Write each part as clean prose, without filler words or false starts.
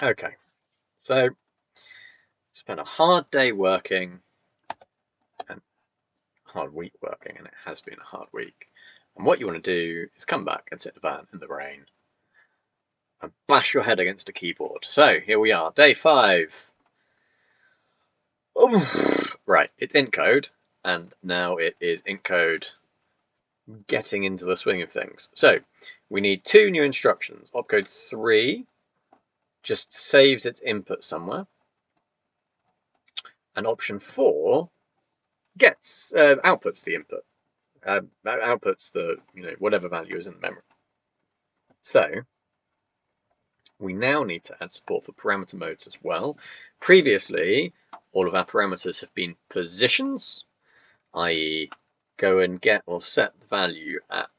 Okay, so spent a hard day working and hard week working, and it has been a hard week. And what you want to do is come back and sit in the van in the rain and bash your head against a keyboard. So here we are, day 5. Right, it's IntCode, and now it is IntCode getting into the swing of things. So we need 2 new instructions. Opcode 3 just saves its input somewhere, and option 4 gets outputs the input, outputs the whatever value is in the memory. So we now need to add support for parameter modes as well. Previously, all of our parameters have been positions, i.e. go and get or set the value at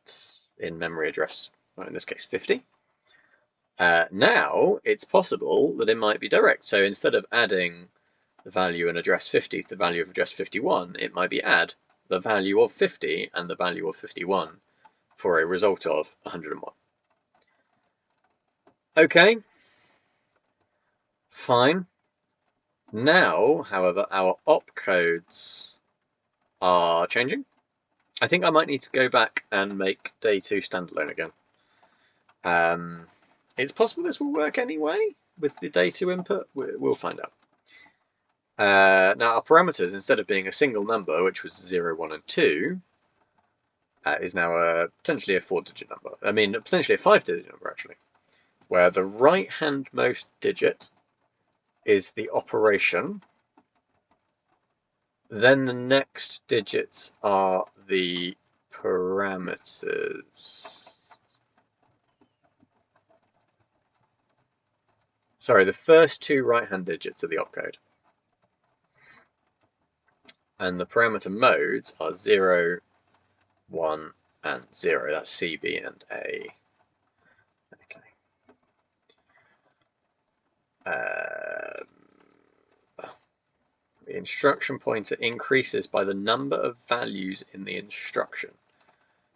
in memory address, well, in this case 50. Now it's possible that it might be direct. So instead of adding the value in address 50 to the value of address 51, it might be add the value of 50 and the value of 51 for a result of 101. Okay, fine. Now, however, our opcodes are changing. I think I might need to go back and make day 2 standalone again. It's possible this will work anyway with the day 2 input. We'll find out. Now, our parameters, instead of being a single number, which was 0, 1, and 2, is now potentially a 4-digit number. I mean, potentially a 5-digit number, actually, where the right-handmost digit is the operation. Then the next digits are the parameters. Sorry, the first 2 right-hand digits are the opcode. And the parameter modes are 0, 1, and 0. That's C, B, and A. Okay. The instruction pointer increases by the number of values in the instruction.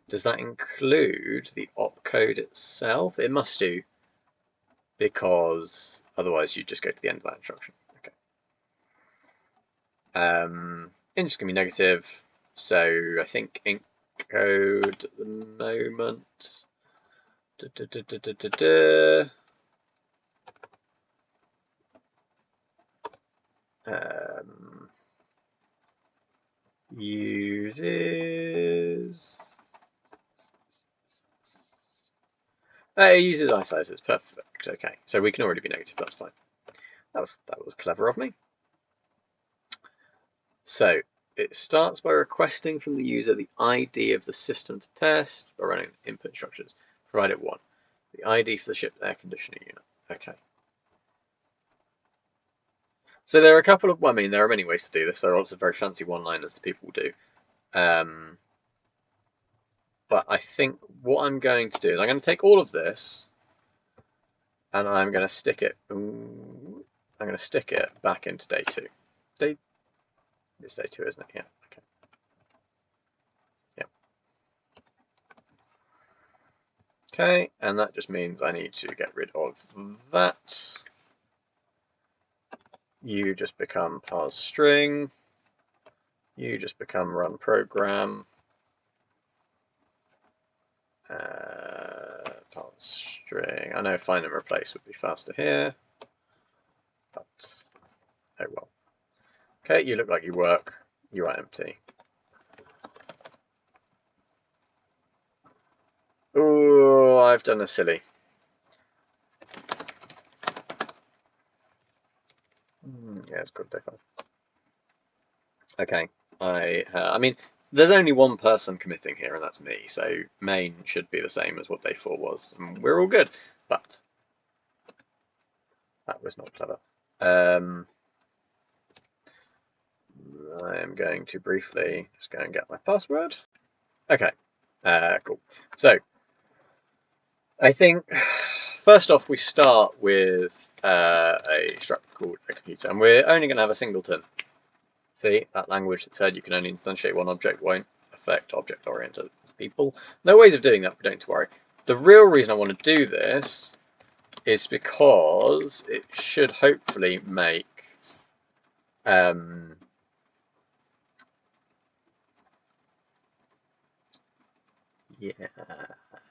Does that include the opcode itself? It must do, because otherwise you just go to the end of that instruction. Okay. Int is going to be negative, so I think IntCode at the moment. Uses. It uses isizes. Perfect. Okay, so we can already be negative. That's fine. That was clever of me. So it starts by requesting from the user the ID of the system to test by running input instructions. Provide it 1. The ID for the ship's air conditioning unit. Okay. So there are a couple of, well, I mean, there are many ways to do this. There are lots of very fancy one-liners that people will do. But I think what I'm going to do is I'm going to take all of this and I'm going to stick it. I'm going to stick it back into day 2. It's day 2, isn't it? Yeah. Okay. Yeah. Okay, and that just means I need to get rid of that. You just become parse string. You just become run program. Parse string. I know find and replace would be faster here, but oh well. Okay, you look like you work. You are empty. Oh, I've done a silly. Yeah, it's good day 5. Okay, I mean, there's only one person committing here, and that's me. So main should be the same as what day 4 was, and we're all good. But that was not clever. I am going to briefly just go and get my password. Okay, cool. So I think first off we start with a struct called a computer, and we're only going to have a singleton. See, that language that said you can only instantiate one object won't affect object-oriented people. There are ways of doing that, but don't worry. The real reason I want to do this is because it should hopefully make yeah,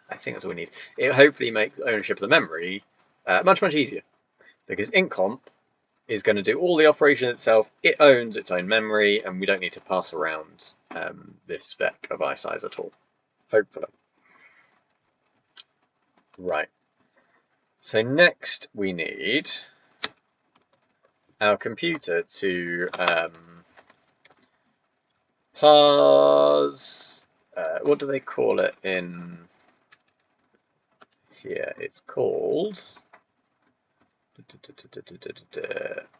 I think that's all we need. It hopefully makes ownership of the memory much easier, because IntComp is going to do all the operation itself. It owns its own memory, and we don't need to pass around this vec of isize at all, hopefully. Right. So next we need our computer to parse, what do they call it in here? It's called,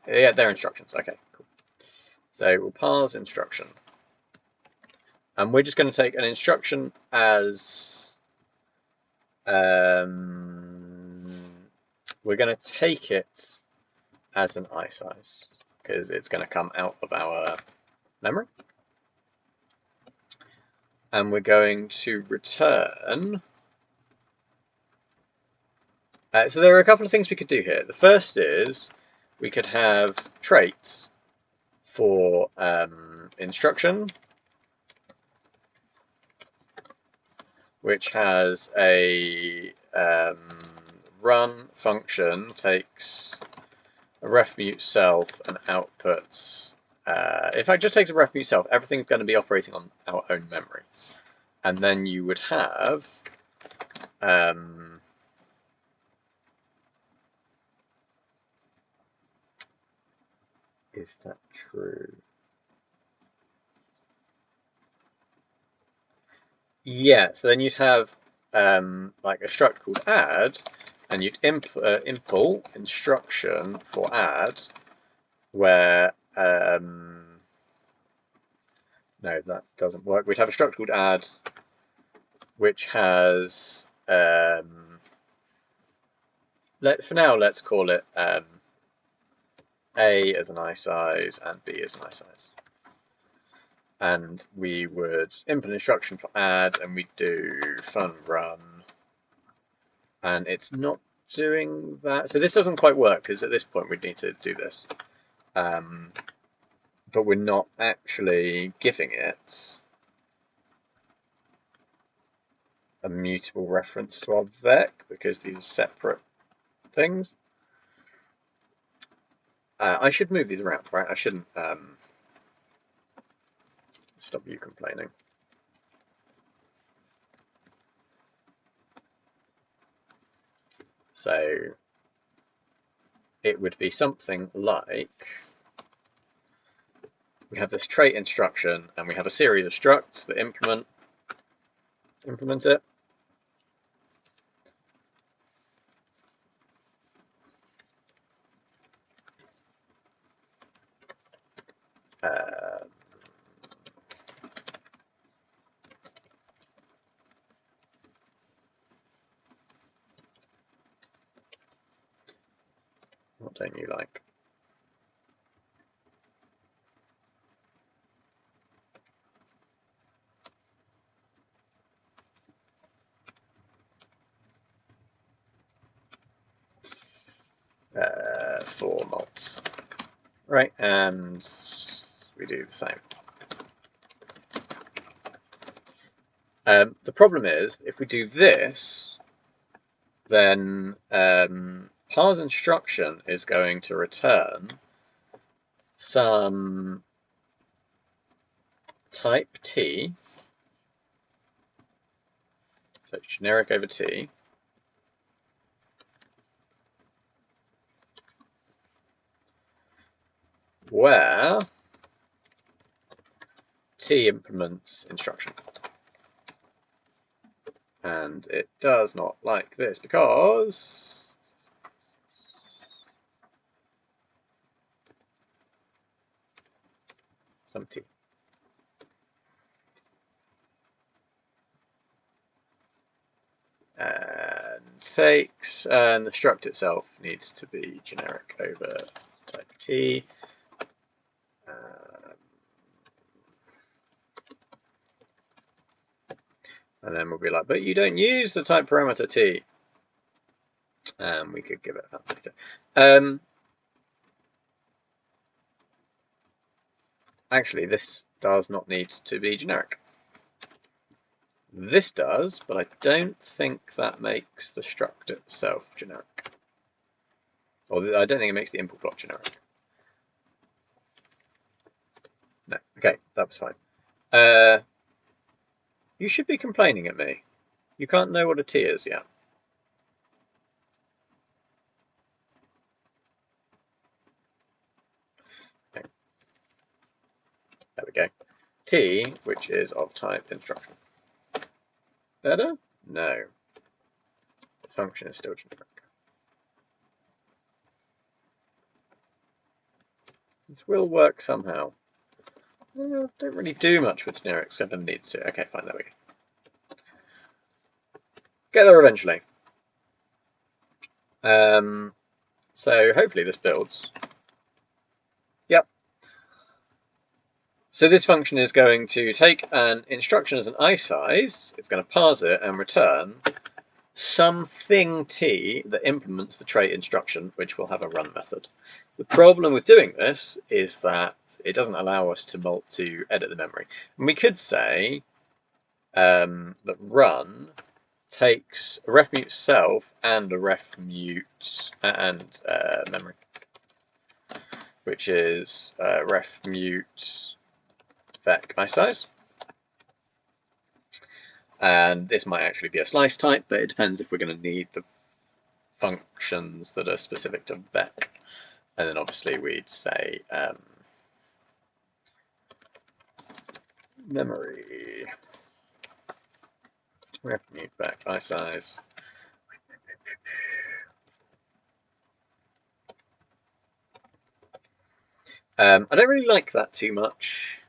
yeah, their instructions. Okay, cool. So we'll parse instruction. And we're just going to take an instruction as, we're going to take it as an isize, because it's going to come out of our memory. And we're going to return. So there are a couple of things we could do here. The first is we could have traits for instruction, which has a run function, takes a ref mute self and outputs. In fact, just takes a ref mute self. Everything's going to be operating on our own memory. And then you would have is that true? Yeah, so then you'd have like a struct called add, and you'd import instruction for add, where no, that doesn't work. We'd have a struct called add, which has for now let's call it A as an isize and B as an isize. And we would implement instruction for add, and we'd do fun run, and it's not doing that. So this doesn't quite work, because at this point we'd need to do this. But we're not actually giving it a mutable reference to our vec, because these are separate things. I should move these around, right? I shouldn't stop you complaining. So it would be something like, we have this trait instruction, and we have a series of structs that implement it. What don't you like? For malts. Right, and we do the same. The problem is, if we do this, then parse instruction is going to return some type T, so generic over T, where T implements instruction. And it does not like this, because some T. And takes, and the struct itself needs to be generic over type T. And then we'll be like, but you don't use the type parameter T. And we could give it a factor. Actually, this does not need to be generic. This does, but I don't think that makes the struct itself generic. Or I don't think it makes the input block generic. No, okay, that was fine. You should be complaining at me. You can't know what a T is yet. Okay. There we go. T, which is of type instruction. Better? No. The function is still generic. This will work somehow. Don't really do much with generics. I've never needed to. Okay, fine, there we go. Get there eventually. So hopefully this builds. Yep. So this function is going to take an instruction as an isize, it's going to parse it and return something t that implements the trait instruction, which will have a run method. The problem with doing this is that it doesn't allow us to edit the memory. And we could say that run takes a ref mute self and a ref mute and memory, which is ref mute vec isize. And this might actually be a slice type, but it depends if we're going to need the functions that are specific to vec. And then obviously we'd say memory ref mute vec isize. I don't really like that too much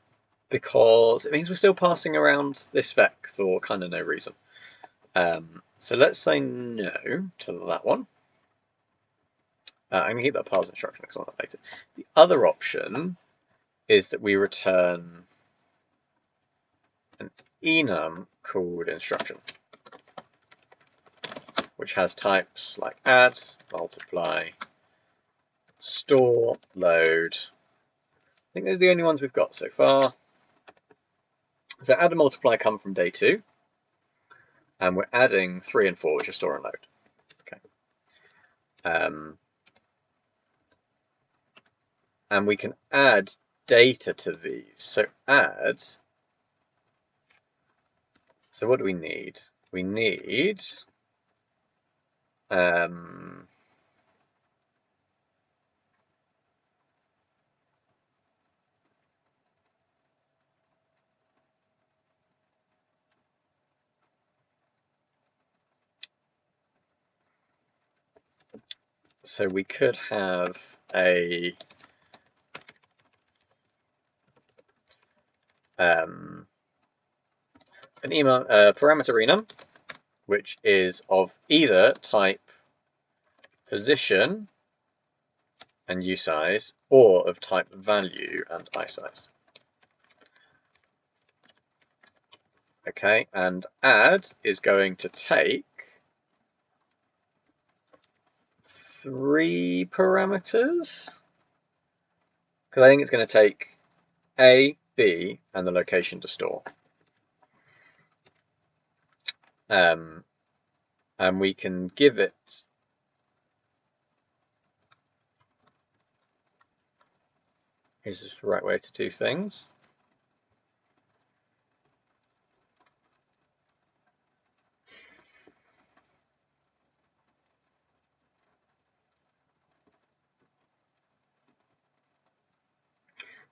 because it means we're still passing around this vec for kind of no reason. So let's say no to that one. I'm going to keep that parse instruction because I want that later. The other option is that we return an enum called instruction, which has types like add, multiply, store, load. I think those are the only ones we've got so far. So add and multiply come from day 2, and we're adding 3 and 4, which are store and load. Okay. And we can add data to these. So add. So what do we need? We need so we could have an parameter enum, which is of either type position and usize, or of type value and isize. Okay, and add is going to take 3 parameters, because I think it's going to take A, B, and the location to store. And we can give it is this the right way to do things?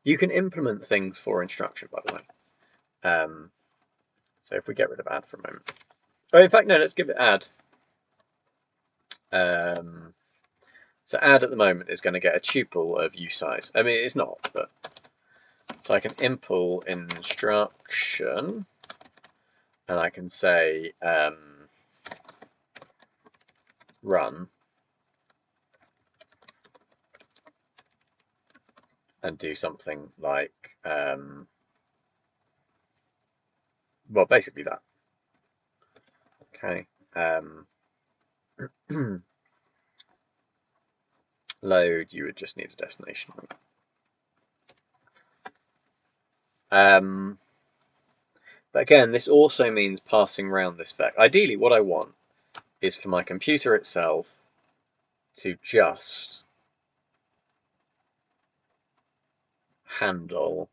You can implement things for instruction, by the way. So if we get rid of add for a moment. Oh, in fact, no, let's give it add. So add at the moment is going to get a tuple of usize. I mean, it's not, but so I can impl instruction, and I can say run, and do something like well, basically that. Okay. Load, you would just need a destination. But again, this also means passing around this vec. Ideally, what I want is for my computer itself to just handle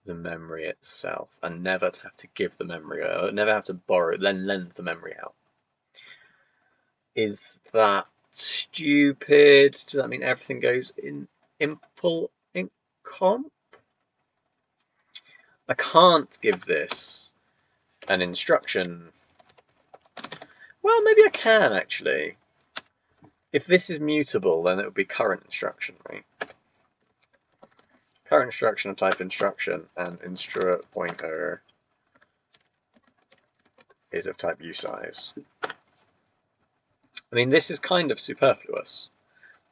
the memory itself and never to have to give the memory, never have to borrow, then lend the memory out. Is that stupid? Does that mean everything goes in impl in comp? I can't give this an instruction. Well, maybe I can actually. If this is mutable, then it would be current instruction, right? Current instruction of type instruction and instr pointer is of type usize. I mean, this is kind of superfluous.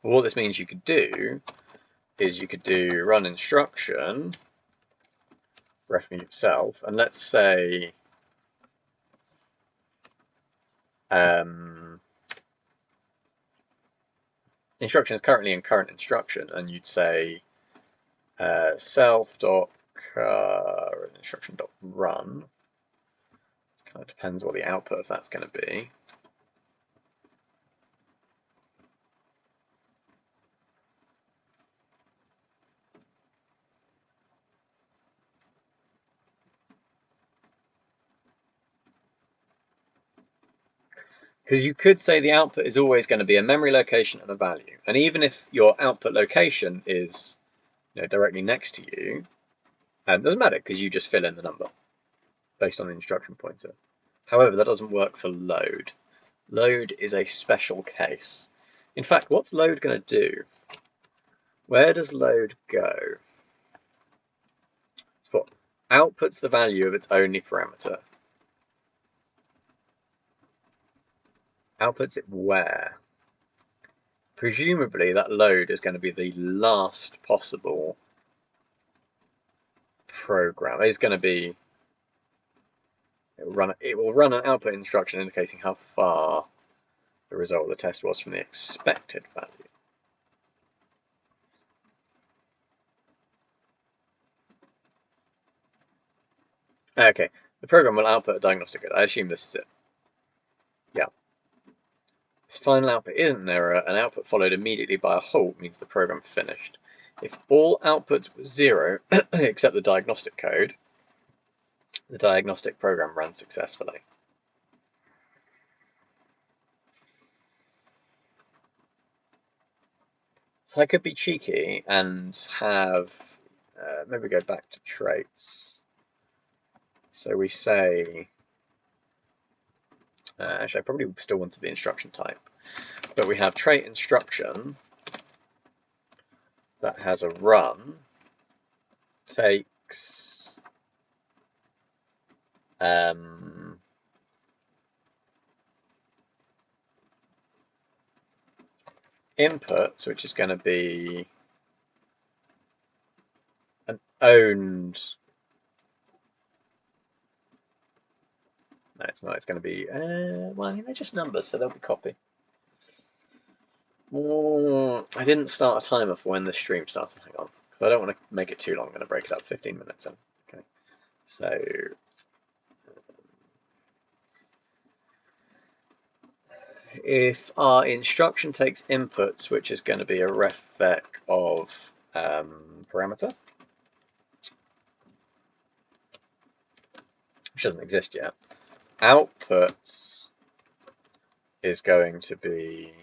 But what this means you could do is you could do run instruction ref itself, and let's say instruction is currently in current instruction, and you'd say self dot current instruction dot run. Kind of depends what the output of that's going to be. Because you could say the output is always going to be a memory location and a value. And even if your output location is directly next to you, it doesn't matter because you just fill in the number based on the instruction pointer. However, that doesn't work for load. Load is a special case. In fact, what's load going to do? Where does load go? So outputs the value of its only parameter. Outputs it where? Presumably that load is going to be the last possible program. It's going to be, it will run an output instruction indicating how far the result of the test was from the expected value. Okay, the program will output a diagnostic code. I assume this is it. Yeah. This final output isn't an error. An output followed immediately by a halt means the program finished. If all outputs were 0 except the diagnostic code, the diagnostic program ran successfully. So I could be cheeky and have, maybe go back to traits. So we say, actually I probably still wanted the instruction type, but we have trait instruction that has a run, takes inputs, which is going to be an owned. No, it's not. It's going to be, well, I mean, they're just numbers, so they'll be copy. I didn't start a timer for when the stream started. Hang on. Because I don't want to make it too long. I'm going to break it up 15 minutes in. Okay. So, if our instruction takes inputs, which is going to be a ref vec of parameter, which doesn't exist yet, outputs is going to be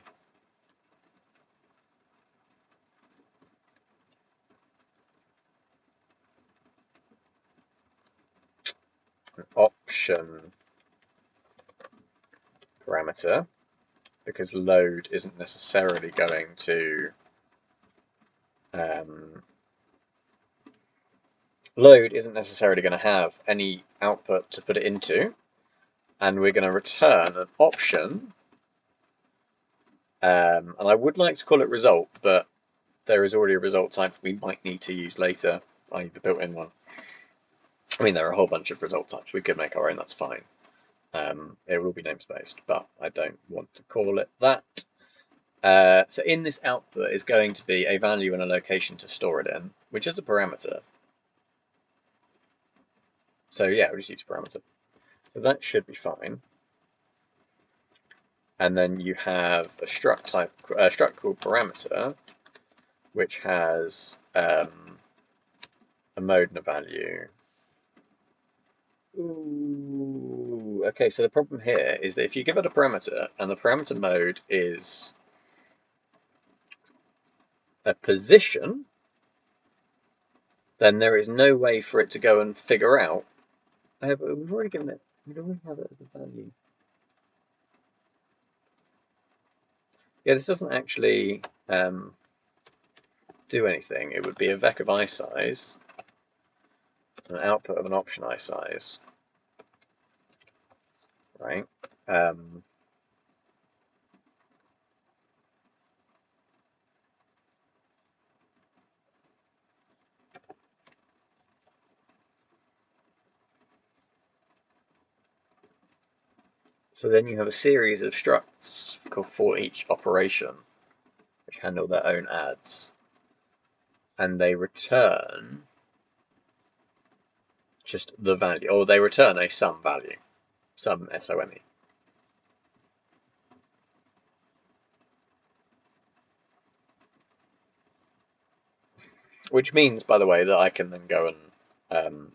an option parameter, because load isn't necessarily going to have any output to put it into, and we're going to return an option, and I would like to call it result, but there is already a result type that we might need to use later, i.e. the built-in one. I mean, there are a whole bunch of result types. We could make our own, that's fine. It will be namespaced, but I don't want to call it that. So in this output is going to be a value and a location to store it in, which is a parameter. So yeah, we just use a parameter. So that should be fine. And then you have a struct called parameter, which has a mode and a value. Ooh, okay, so the problem here is that if you give it a parameter and the parameter mode is a position, then there is no way for it to go and figure out. But we've already given it, we already have it as a value. Yeah, this doesn't actually do anything. It would be a vec of iSize, an output of an option iSize, right? So then you have a series of structs for each operation, which handle their own adds, and they return just the value, or they return a sum value, sum SOME. Which means, by the way, that I can then go and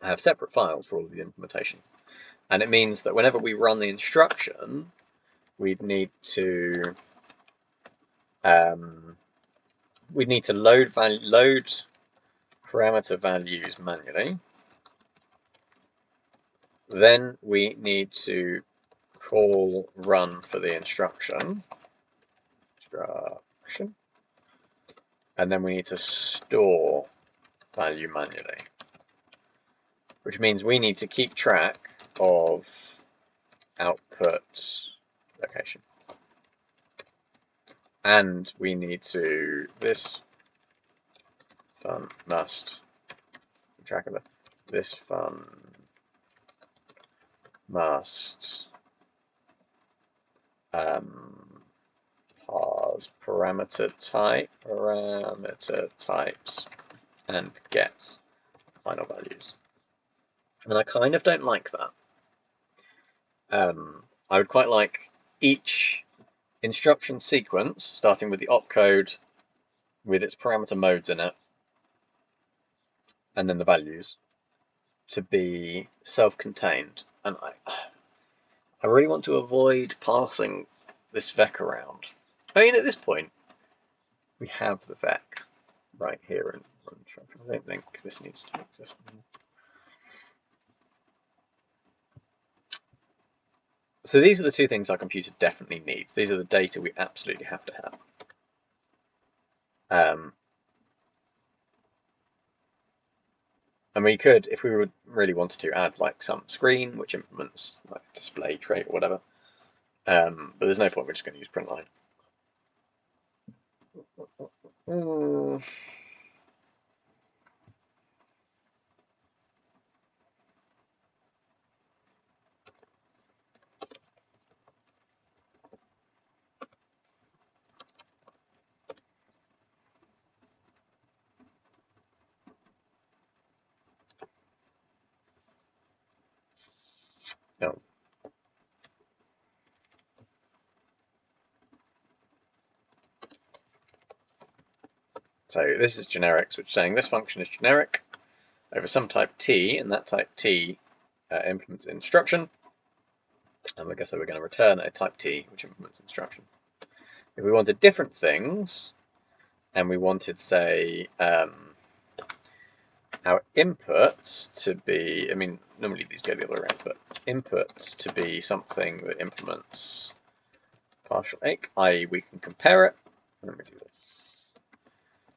have separate files for all of the implementations. And it means that whenever we run the instruction, we'd need to load parameter values manually. Then we need to call run for the instruction, and then we need to store value manually, which means we need to keep track of output location. And we need to, this fun must keep track of it. This fun must parse parameter types, and gets final values. And I kind of don't like that. I would quite like each instruction sequence, starting with the opcode with its parameter modes in it, and then the values, to be self-contained. And I really want to avoid passing this vec around. I mean, at this point, we have the vec right here in run instruction. I don't think this needs to exist anymore. So these are the two things our computer definitely needs. These are the data we absolutely have to have. And we could, if we would really wanted to, add like some screen which implements like display trait or whatever. But there's no point. We're just going to use print line. No. So this is generics, which is saying this function is generic over some type t, and that type t implements instruction. And I guess we're going to return a type t, which implements instruction. If we wanted different things, and we wanted, say, our inputs to be, I mean, normally these go the other way around, but inputs to be something that implements partial ake, i.e. we can compare it. Let me do this.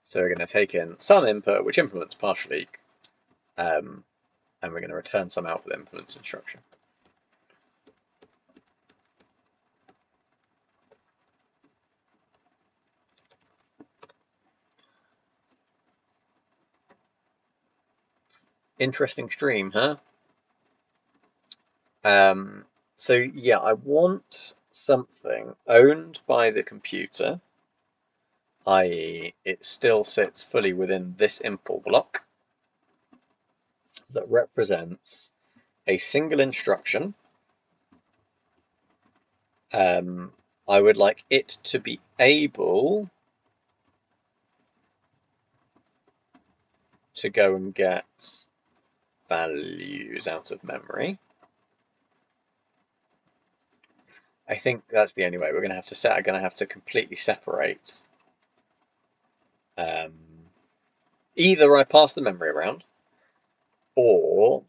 So we're going to take in some input which implements partial ake, and we're going to return some output that implements instruction. Interesting stream, huh? So yeah, I want something owned by the computer, i.e. it still sits fully within this impl block that represents a single instruction. I would like it to be able to go and get values out of memory. I think that's the only way. We're going to have to completely separate. Either I pass the memory around, or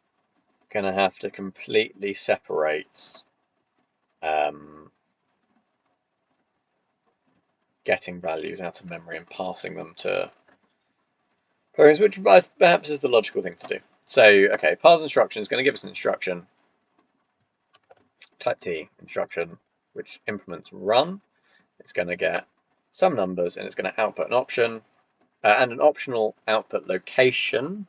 going to have to completely separate getting values out of memory and passing them to programs, which perhaps is the logical thing to do. So, okay, parse instruction is going to give us an instruction, type T instruction, which implements run. It's going to get some numbers and it's going to output an option and an optional output location.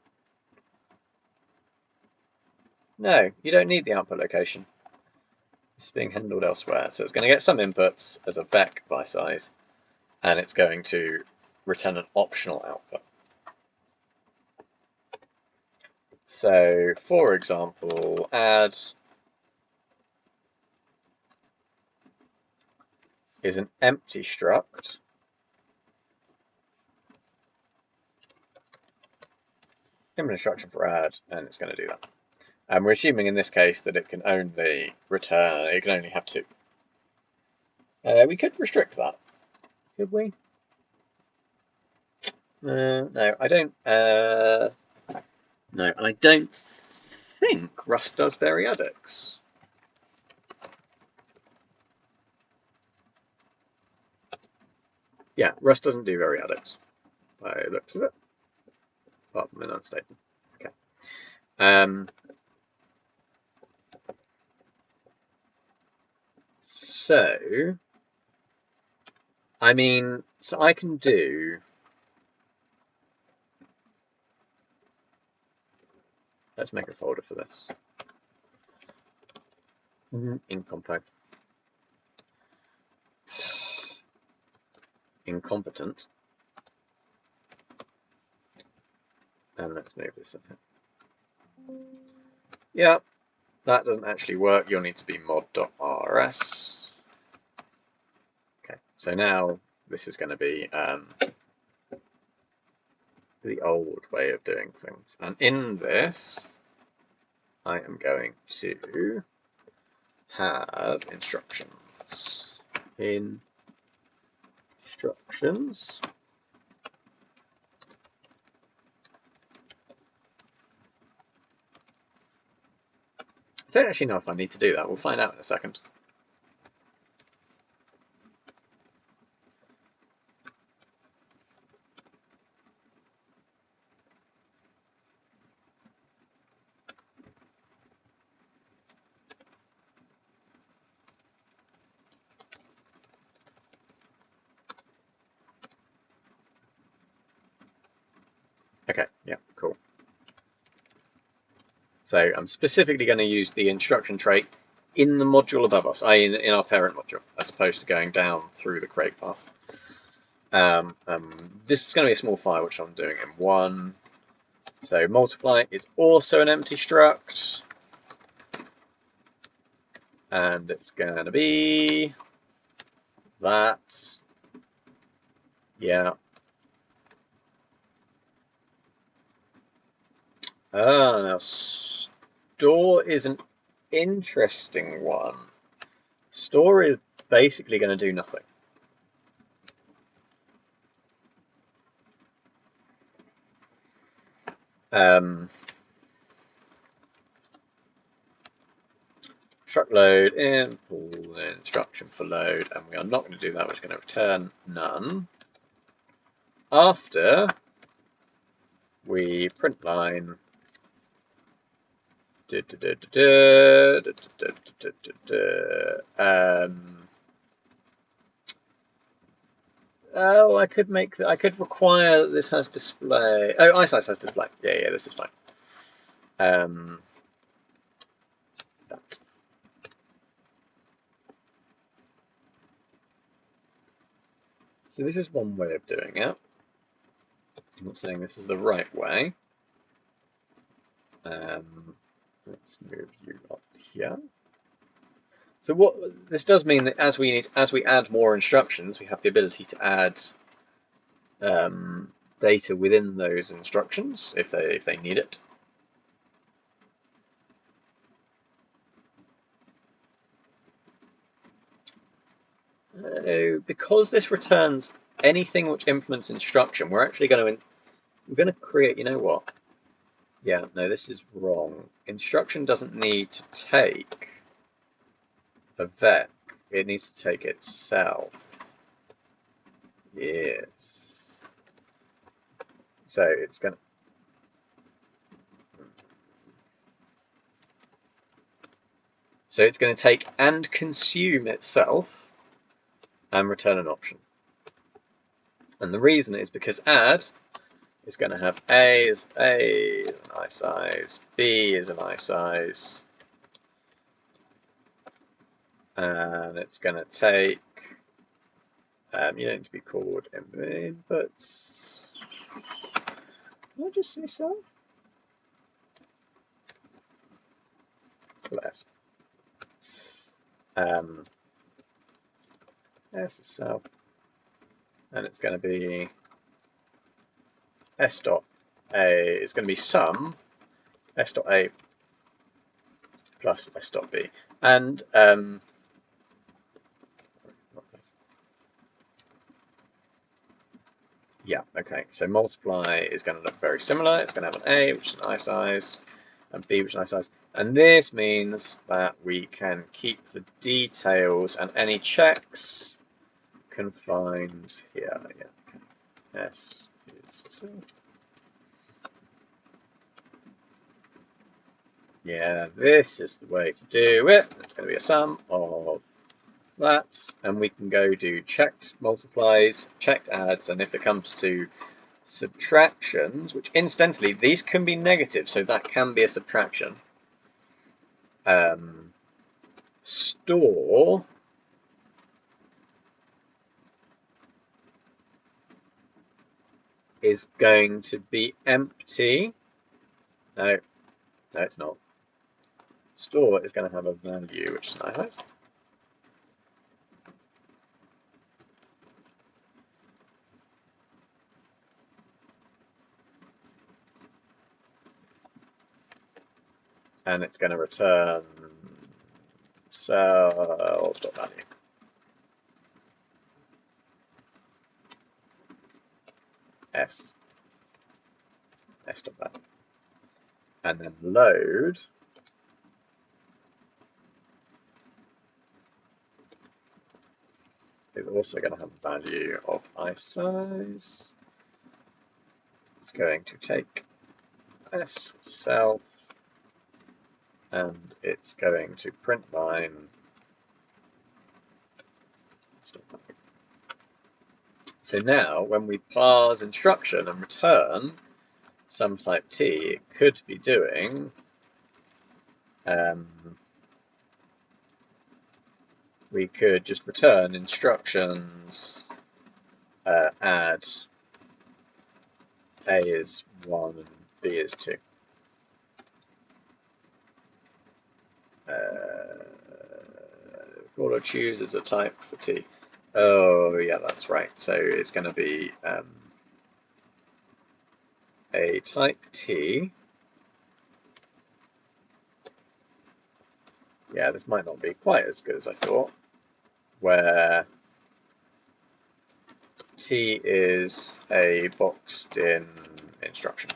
No, you don't need the output location. It's being handled elsewhere. So it's going to get some inputs as a vec by size, and it's going to return an optional output. So, for example, add is an empty struct. Implement instruction for add, and it's going to do that. And we're assuming in this case that it can only return, it can only have 2. We could restrict that, could we? No, I don't. No, and I don't think Rust does variadics. Yeah, Rust doesn't do variadics by the looks of it, apart from an unstable. Okay. So, I mean, so I can do. Let's make a folder for this. Incompo. Incompetent. And let's move this up here. Yeah, that doesn't actually work. You'll need to be mod.rs. Okay, so now this is going to be the old way of doing things. And in this, I am going to have instructions. Instructions. I don't actually know if I need to do that. We'll find out in a second. Okay, yeah, cool. So I'm specifically going to use the instruction trait in the module above us, i.e. in our parent module, as opposed to going down through the crate path. This is going to be a small file, which I'm doing in 1. So multiply is also an empty struct. And it's going to be that. Yeah. Now store is an interesting one. Store is basically going to do nothing. Struct load in, pull the instruction for load, and we are not going to do that. We're just going to return none after we print line. Oh, I could require that this has display. Oh, iSlice has display. Yeah, this is fine. That. So this is one way of doing it. I'm not saying this is the right way. Let's move you up here. So what this does mean that as we add more instructions, we have the ability to add data within those instructions if they need it. Because this returns anything which implements instruction, we're actually going to create. You know what? Yeah, no, this is wrong. Instruction doesn't need to take a vec. It needs to take itself. Yes. So it's going to. So it's going to take and consume itself and return an option. And the reason is because add is going to have A is an I size, B is an I size, and it's going to take, you don't need to be called inputs. Can I just say self? Less. S is self, and it's going to be s dot a is going to be sum s dot a plus s dot b, and yeah, okay. So multiply is going to look very similar. It's going to have an a, which is an I size, and b, which is an I size, and this means that we can keep the details and any checks confined here. Yeah, okay. S is self. Yeah, this is the way to do it. It's going to be a sum of that, and we can go do checked multiplies, checked adds, and if it comes to subtractions, which incidentally, these can be negative, so that can be a subtraction. Store is going to be empty. No, it's not. Store is going to have a value, which is nice. And it's going to return self.value. S.value. And then load is also going to have a value of I size. It's going to take S self, and it's going to print line. So now, when we parse instruction and return some type t, it could be doing we could just return instructions, add A is 1 and B is 2. Call or choose as a type for T. Oh, yeah, that's right. So it's going to be a type T. Yeah, this might not be quite as good as I thought, where T is a boxed-in instruction.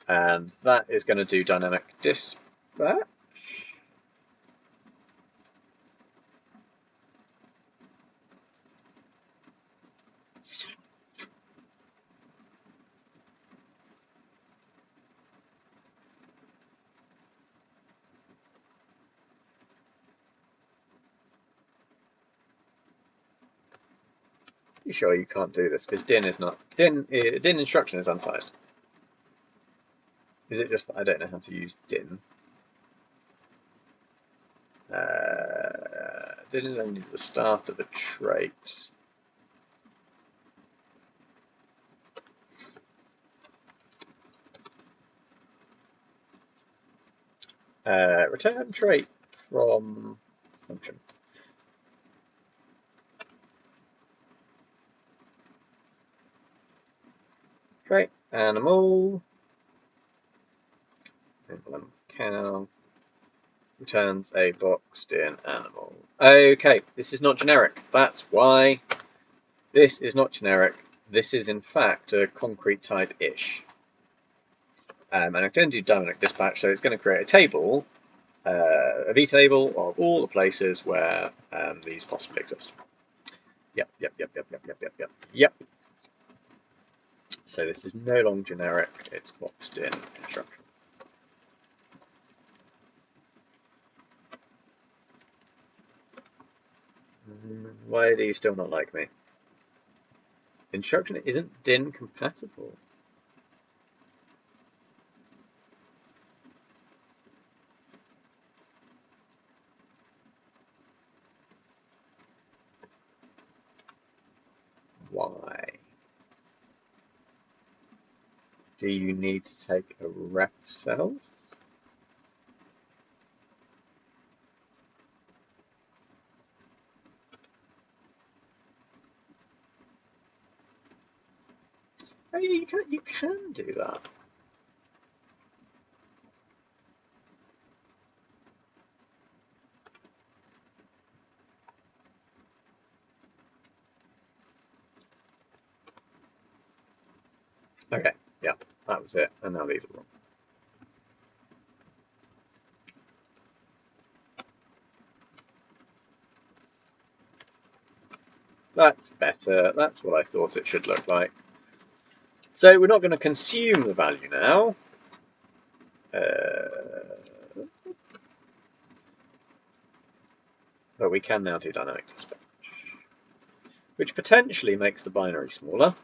And that is going to do dynamic dispatch. You sure you can't do this? Because din is not din instruction is unsized. Is it just that I don't know how to use din? Din is only the start of a trait. Return trait from function. Trait animal. Emblem of cow. Returns a boxed in animal. Okay, this is not generic. That's why this is not generic. This is in fact a concrete type-ish. And I'm going to do dynamic dispatch, so it's going to create a table, a vtable of all the places where these possibly exist. Yep. So this is no longer generic, it's boxed in instruction. Why do you still not like me? Instruction isn't DIN compatible. Why? Do you need to take a ref cell? Oh, yeah, you can do that. Okay, yeah, that was it. And now these are wrong. That's better. That's what I thought it should look like. So we're not going to consume the value now. But we can now do dynamic dispatch, which potentially makes the binary smaller.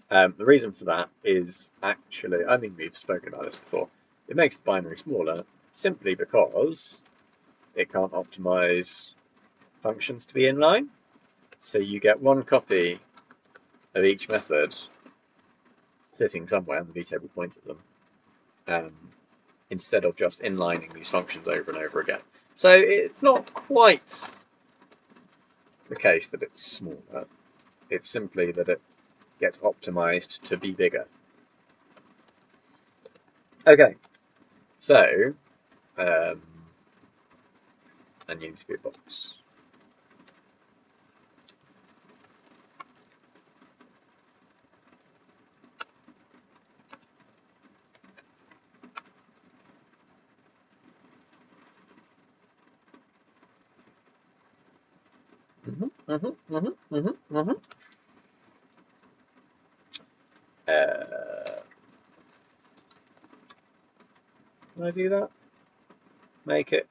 The reason for that is actually, I mean, we've spoken about this before. It makes the binary smaller simply because it can't optimize functions to be inline. So you get one copy of each method sitting somewhere, and the vtable points at them, instead of just inlining these functions over and over again. So it's not quite the case that it's smaller. It's simply that it gets optimized to be bigger. Okay, so, and you need to be a box. Can I do that? Make it.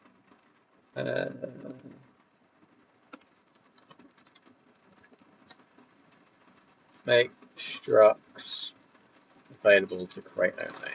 Make structs available to create only.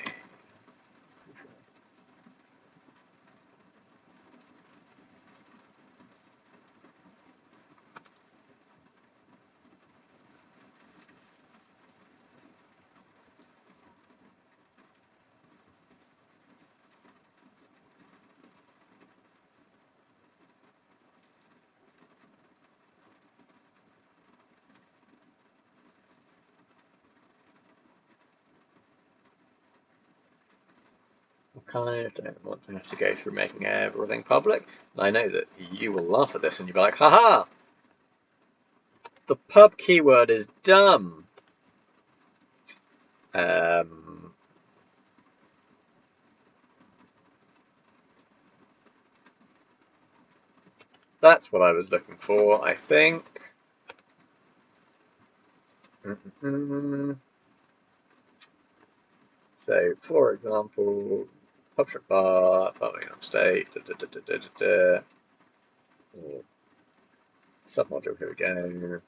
I kind of don't want to have to go through making everything public. I know that you will laugh at this and you'll be like, haha! The pub keyword is dumb. That's what I was looking for, I think. So, for example, public bar, following up state, submodule, here we go.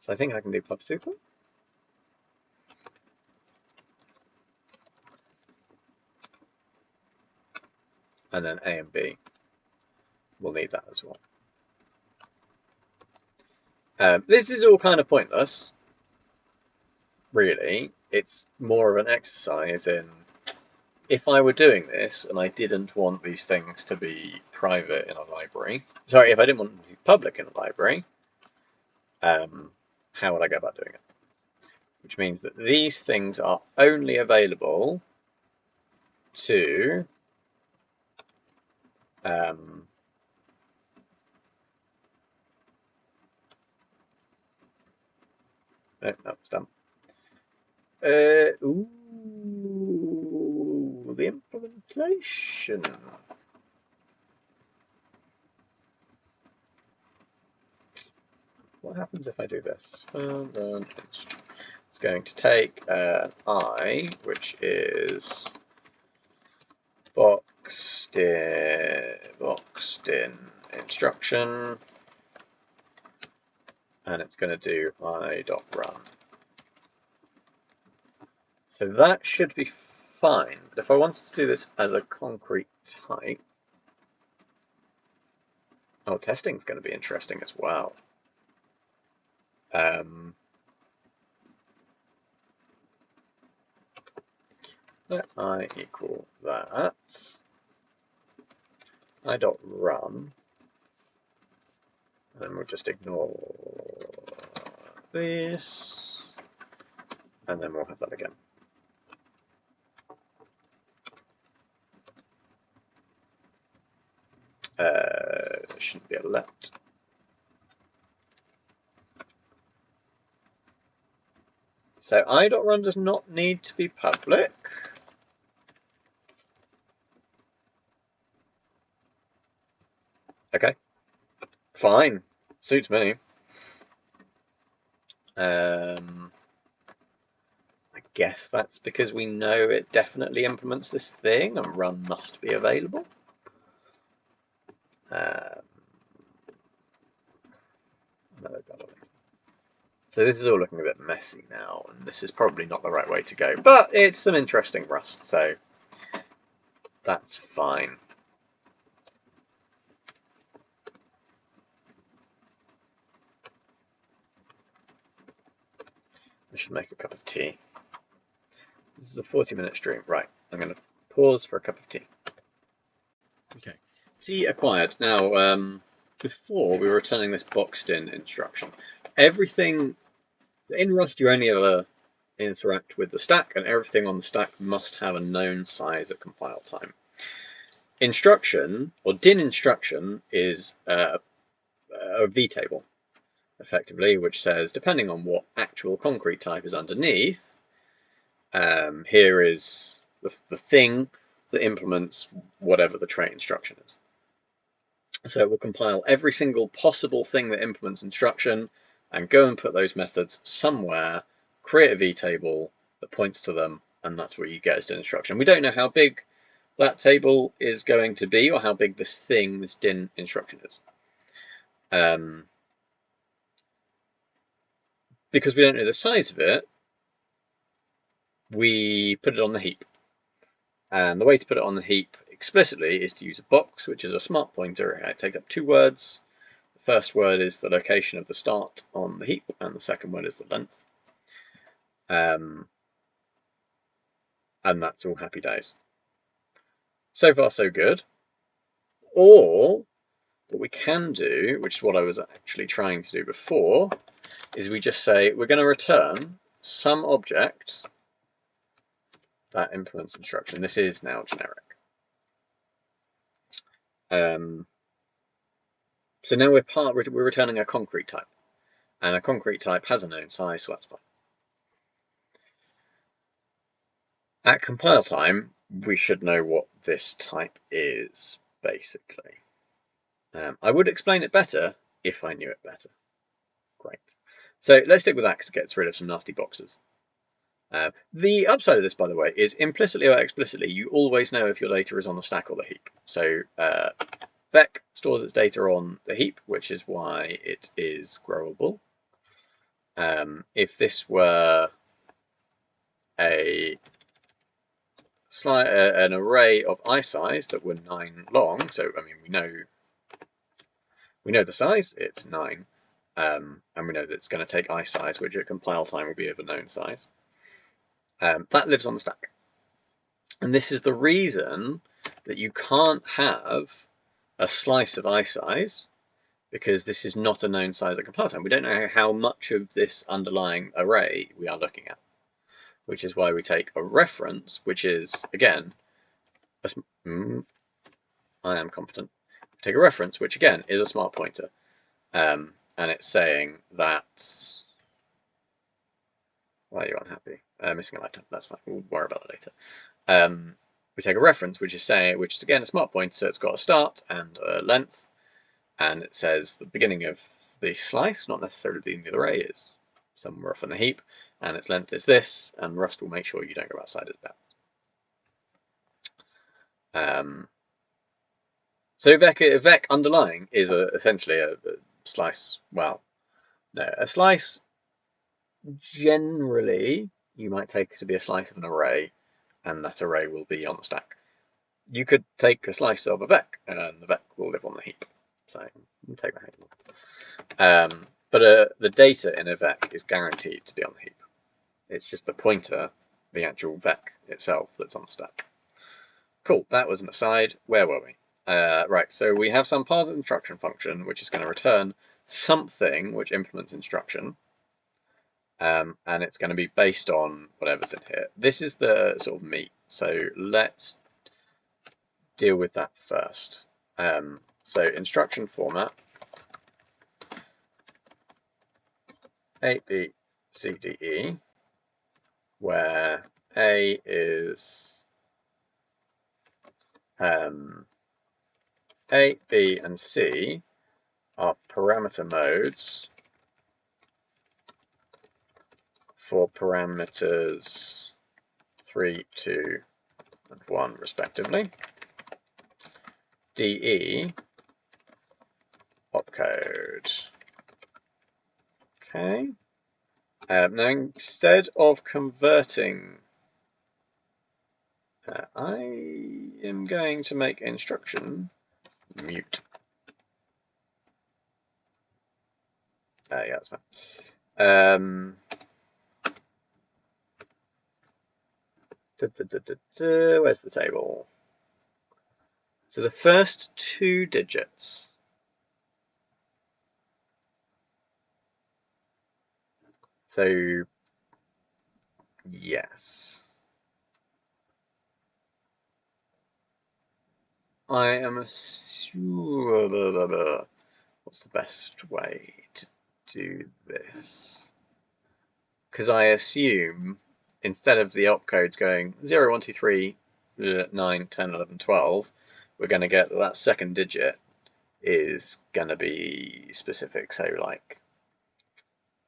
So I think I can do pub super. And then A and B. We'll need that as well. This is all kind of pointless, really. It's more of an exercise in, if I were doing this and I didn't want these things to be private in a library, sorry, if I didn't want them to be public in a library, how would I go about doing it? Which means that these things are only available to no, that was dumb. Ooh, the implementation. What happens if I do this? It's going to take I, which is boxed in instruction, and it's going to do I.run. So that should be fine. But if I wanted to do this as a concrete type, oh, testing is going to be interesting as well. Let I equal that. I.run. And then we'll just ignore this. And then we'll have that again. Shouldn't be a let. So I.run does not need to be public. Okay, fine, suits me. I guess that's because we know it definitely implements this thing and run must be available. So this is all looking a bit messy now, and this is probably not the right way to go, but it's some interesting Rust, so that's fine. I should make a cup of tea. This is a 40-minute stream. Right, I'm going to pause for a cup of tea. Okay, tea acquired. Now, before we were returning this boxed-in instruction. Everything in Rust, you only ever interact with the stack, and everything on the stack must have a known size at compile time. Instruction, or din instruction, is a vtable, effectively, which says, depending on what actual concrete type is underneath, here is the thing that implements whatever the trait instruction is. So it will compile every single possible thing that implements instruction and go and put those methods somewhere, create a vtable that points to them, and that's what you get as din instruction. We don't know how big that table is going to be or how big this thing, this din instruction is. Because we don't know the size of it, we put it on the heap. And the way to put it on the heap explicitly is to use a box, which is a smart pointer. It takes up 2 words. The first word is the location of the start on the heap, and the second word is the length. And that's all happy days. So far, so good. Or what we can do, which is what I was actually trying to do before, is we just say we're going to return some object that implements instruction. This is now generic. So now we're returning a concrete type, and a concrete type has a known size, so that's fine. At compile time, we should know what this type is, basically. I would explain it better if I knew it better. Great. So let's stick with that because it gets rid of some nasty boxes. The upside of this, by the way, is implicitly or explicitly, you always know if your data is on the stack or the heap. So Vec stores its data on the heap, which is why it is growable. If this were an array of I size that were 9 long, so I mean we know the size, it's 9. and we know that it's going to take isize, which at compile time will be of a known size. That lives on the stack. And this is the reason that you can't have a slice of isize, because this is not a known size at compile time. We don't know how much of this underlying array we are looking at, which is why we take a reference, which is, again, I am competent. Take a reference, which again is a smart pointer, and it's saying that. Why are you unhappy? Missing a letter. That's fine. We'll worry about that later. We take a reference, which is again a smart pointer, so it's got a start and a length, and it says the beginning of the slice, not necessarily the beginning of the array, is somewhere off in the heap, and its length is this, and Rust will make sure you don't go outside its bounds. So vec underlying is essentially a slice. Well, no, a slice generally you might take to be a slice of an array, and that array will be on the stack. You could take a slice of a vec, and the vec will live on the heap. So take that heap. But the data in a vec is guaranteed to be on the heap. It's just the pointer, the actual vec itself, that's on the stack. Cool, that was an aside. Where were we? Right, so we have some parse instruction function which is going to return something which implements instruction, and it's going to be based on whatever's in here. This is the sort of meat, so let's deal with that first. So instruction format, A, B, C, D, E, where A is A, B, and C are parameter modes for parameters 3, 2, and 1 respectively. DE opcode. Okay. Now instead of converting, I am going to make instruction mute. Yeah, that's fine. Where's the table? So the first 2 digits. So yes. I am sure. What's the best way to do this? Because I assume instead of the opcodes going 0, 1, 2, 3, 9, 10, 11, 12, we're going to get that second digit is going to be specific. So like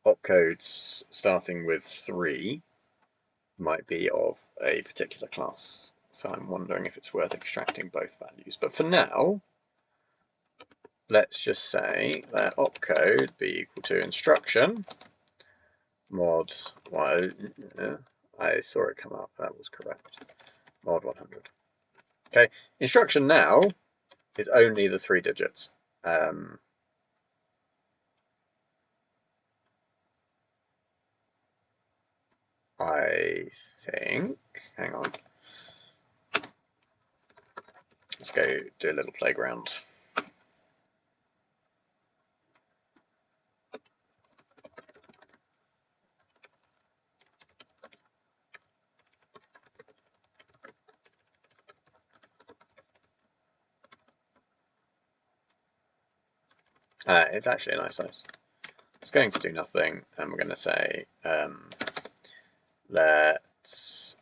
opcodes starting with 3 might be of a particular class. So I'm wondering if it's worth extracting both values. But for now, let's just say that opcode be equal to instruction mod, well, I saw it come up, that was correct, mod 100. Okay, instruction now is only the 3 digits. I think, hang on, let's go do a little playground. It's actually a nice size. It's going to do nothing, and we're going to say let's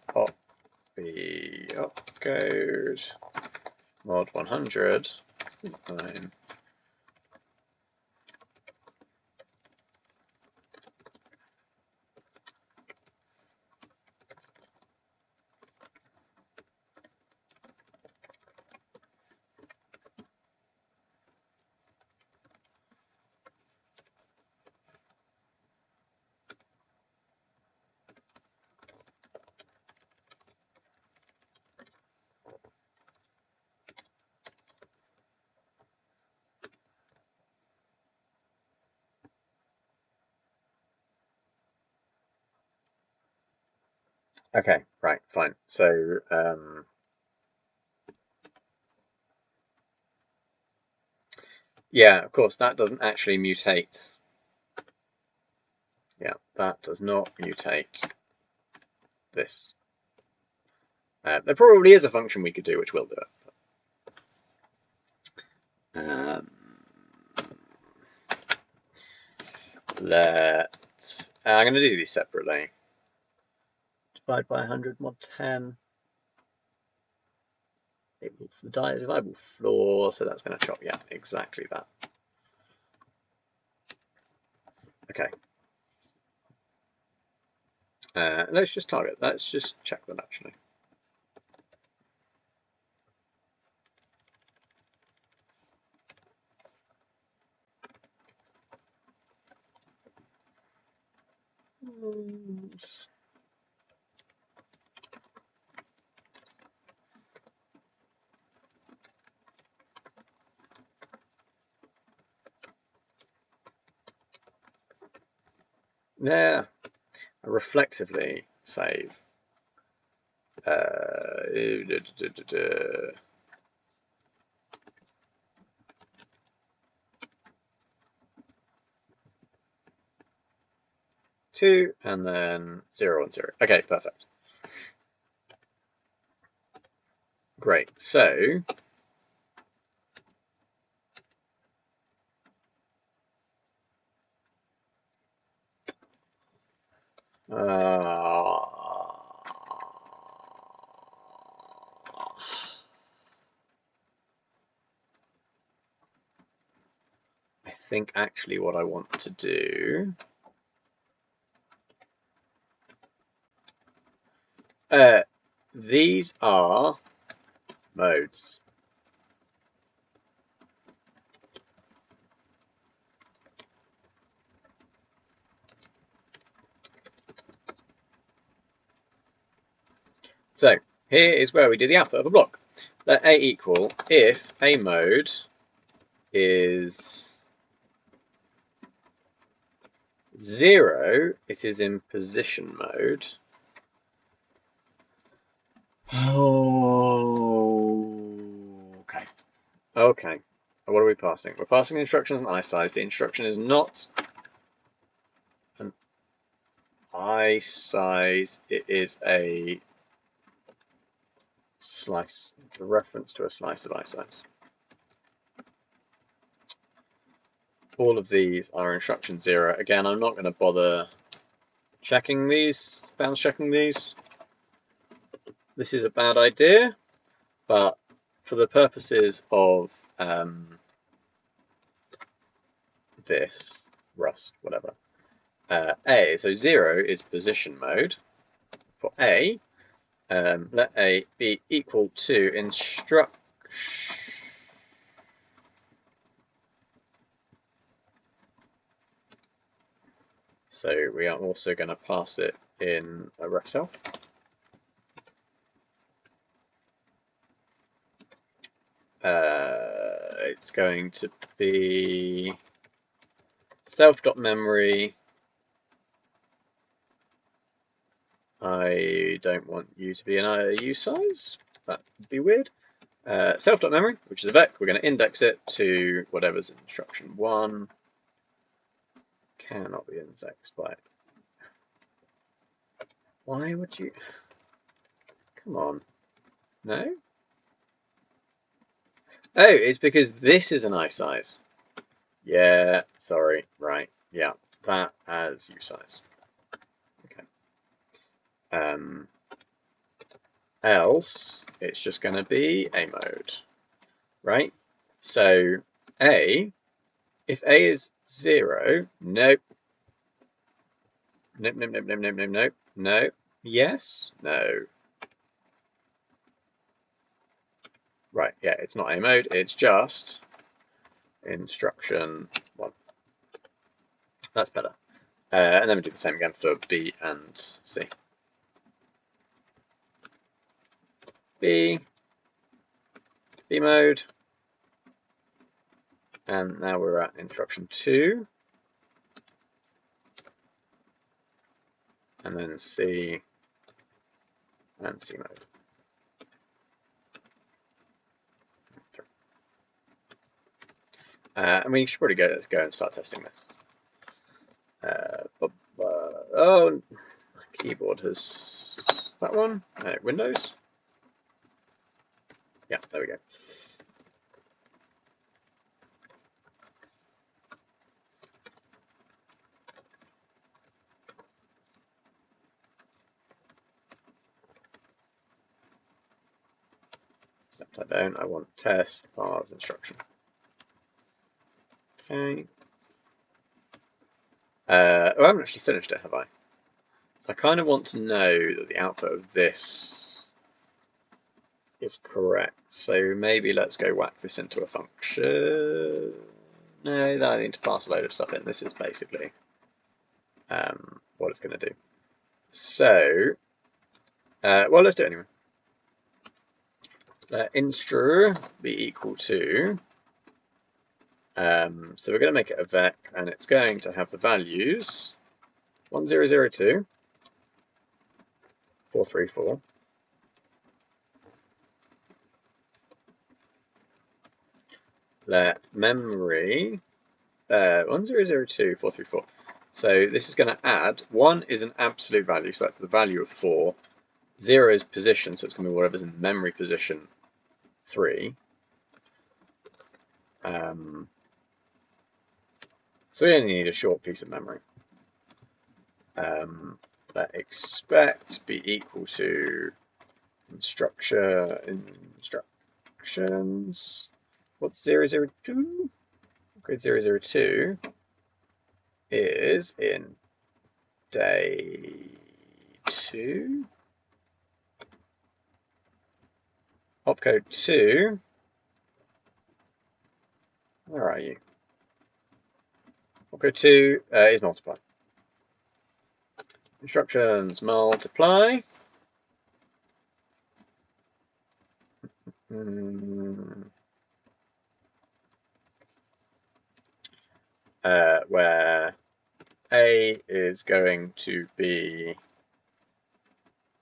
be opcode mod 100 fine. Okay, right, fine. So, yeah, of course, that doesn't actually mutate. Yeah, that does not mutate this. There probably is a function we could do which will do it. I'm going to do these separately. Divide by 100 mod 10. The divisible floor, so that's going to chop, yeah, exactly that. Okay. Let's just target. Let's just check that actually. Yeah, I reflexively save. Two and then 0 and 0. Okay, perfect. Great. So I think actually what I want to do these are modes. So here is where we do the output of a block. Let A equal if a mode is 0, it is in position mode. Oh, okay. Okay. What are we passing? We're passing instructions an I size. The instruction is not an I size. It is a slice. It's a reference to a slice of I size. All of these are instruction 0. Again, I'm not going to bother checking these, bounce checking these. This is a bad idea, but for the purposes of this, Rust, whatever, A, so 0 is position mode. For A, let A be equal to instruct. So we are also going to pass it in a ref self. It's going to be self.memory. I don't want you to be an IOU size. That would be weird. Self.memory, which is a vec, we're going to index it to whatever's in instruction 1. Cannot be indexed by. Why would you? Come on. No? Oh, it's because this is an I size. Yeah, sorry. Right. Yeah, that as U size. Okay. Else, it's just going to be A mode. Right? So, A, if A is 0, nope. Nope, nope, nope, nope, nope, nope, nope. No. Yes. No. Right, yeah, it's not A mode, it's just instruction 1. That's better. And then we do the same again for B and C. B mode, and now we're at instruction 2. And then C and C mode. And we should probably go and start testing this. Oh, keyboard has that one. Windows. Yeah, there we go. Except I don't. I want test bars instruction. Okay. I haven't actually finished it, have I? So I kind of want to know that the output of this is correct. So maybe let's go whack this into a function. No, that I need to pass a load of stuff in. This is basically what it's going to do. So, well, let's do it anyway. Let instru be equal to, so we're going to make it a vec, and it's going to have the values 1002, 434, let memory 1002, 434. So this is going to add, 1 is an absolute value, so that's the value of 4. 0 is position, so it's going to be whatever's in memory position 3. So we only need a short piece of memory. Let expect be equal to instructions. What's 002? Okay, 002 is in day 2. Opcode 2. Where are you? Opcode 2 is multiply. Instructions multiply. Where A is going to be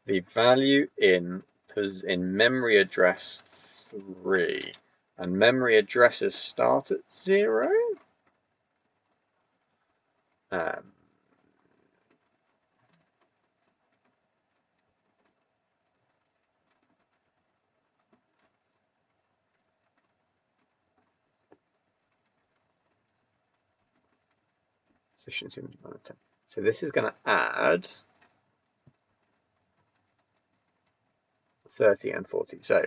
the value in memory address 3, and memory addresses start at 0. So this is going to add 30 and 40. So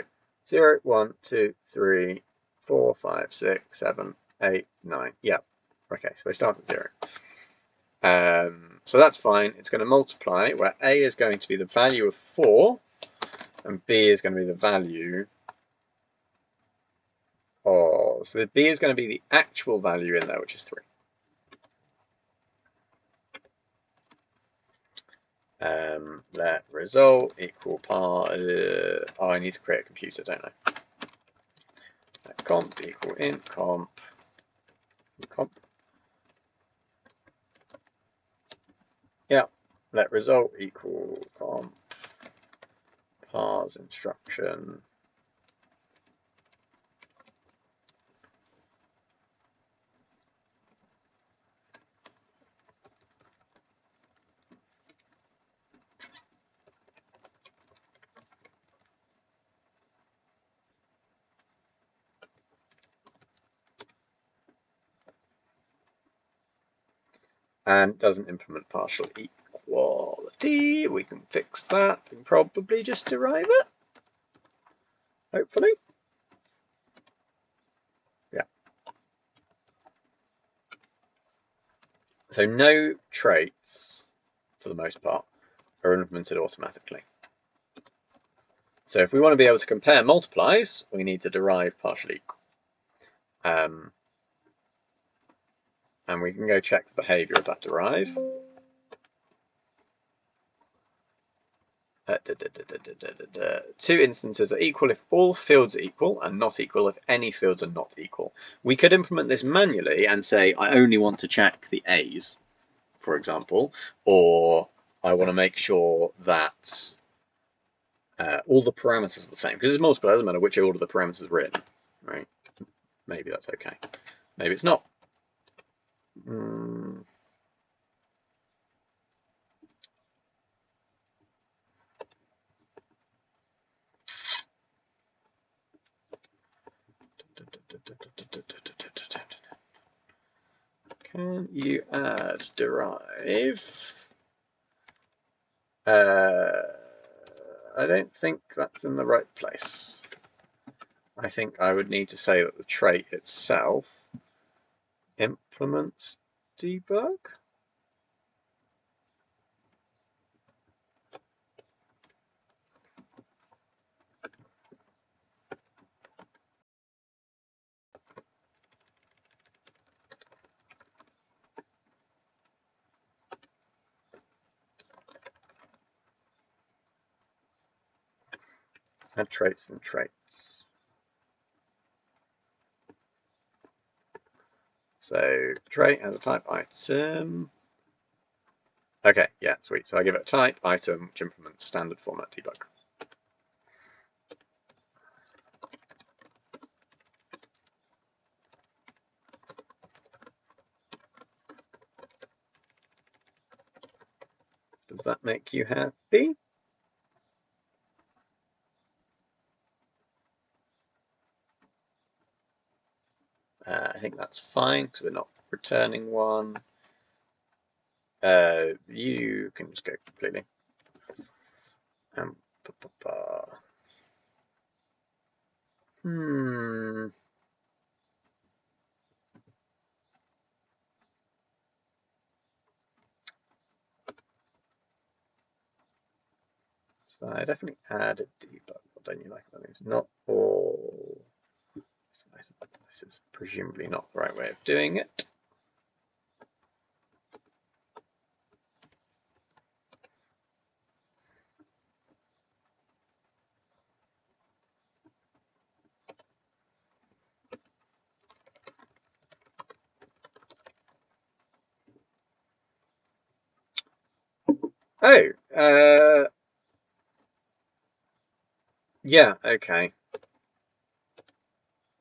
0, 1, 2, 3, 4, 5, 6, 7, 8, 9. Yeah. Okay, so they start at 0. So that's fine. It's going to multiply, where A is going to be the value of 4, and B is going to be the value of... So the B is going to be the actual value in there, which is 3. Let result equal part... oh, I need to create a computer, don't I? Let comp equal int comp. Yeah, let result equal comp parse instruction. And doesn't implement partial equality. We can fix that. We can probably just derive it. Hopefully. Yeah. So no traits, for the most part, are implemented automatically. So if we want to be able to compare multiplies, we need to derive partial equal. And we can go check the behavior of that derive. Two instances are equal if all fields are equal and not equal if any fields are not equal. We could implement this manually and say I only want to check the A's, for example, or I want to make sure that all the parameters are the same, because it's multiple, it doesn't matter which order the parameters are in, right? Maybe that's okay. Maybe it's not. Can you add derive? I don't think that's in the right place. I think I would need to say that the trait itself implements debug. Add traits and traits. So trait has a type item. Okay, yeah, sweet. So I give it a type item which implements standard format debug. Does that make you happy? I think that's fine because we're not returning one. You can just go completely. So I definitely added debug. What don't you like about these? Not all. So this is presumably not the right way of doing it. Oh, yeah, okay.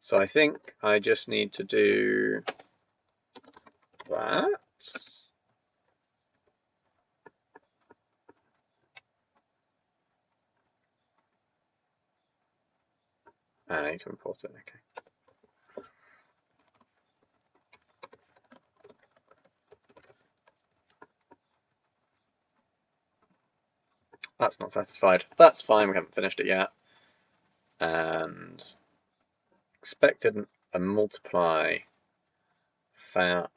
So I think I just need to do that. I need to import it, okay. That's not satisfied. That's fine, we haven't finished it yet. And expected a multiply found.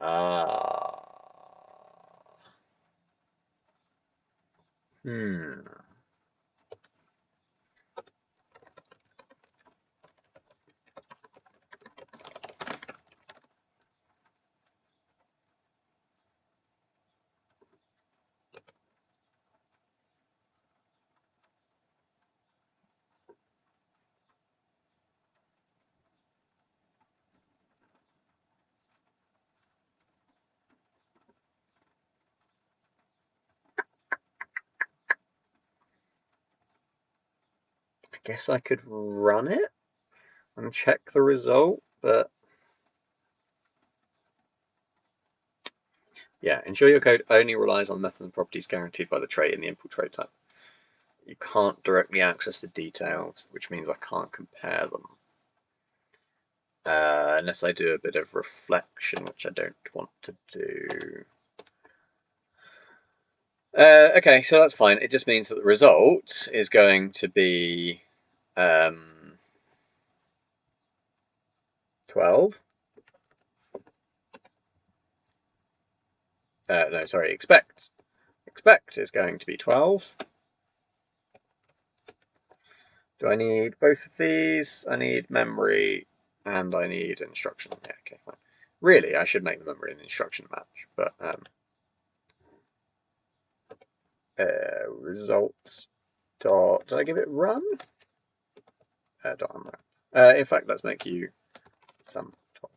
I guess I could run it and check the result, but yeah, ensure your code only relies on methods and properties guaranteed by the trait in the input trait type. You can't directly access the details, which means I can't compare them. Unless I do a bit of reflection, which I don't want to do. Okay, so that's fine. It just means that the result is going to be 12. No, sorry, expect. Expect is going to be 12. Do I need both of these? I need memory and I need instruction. Yeah, okay, fine. Really, I should make the memory and the instruction match, but results dot. Did I give it run? Dot unwrap. In fact, let's make you some 12.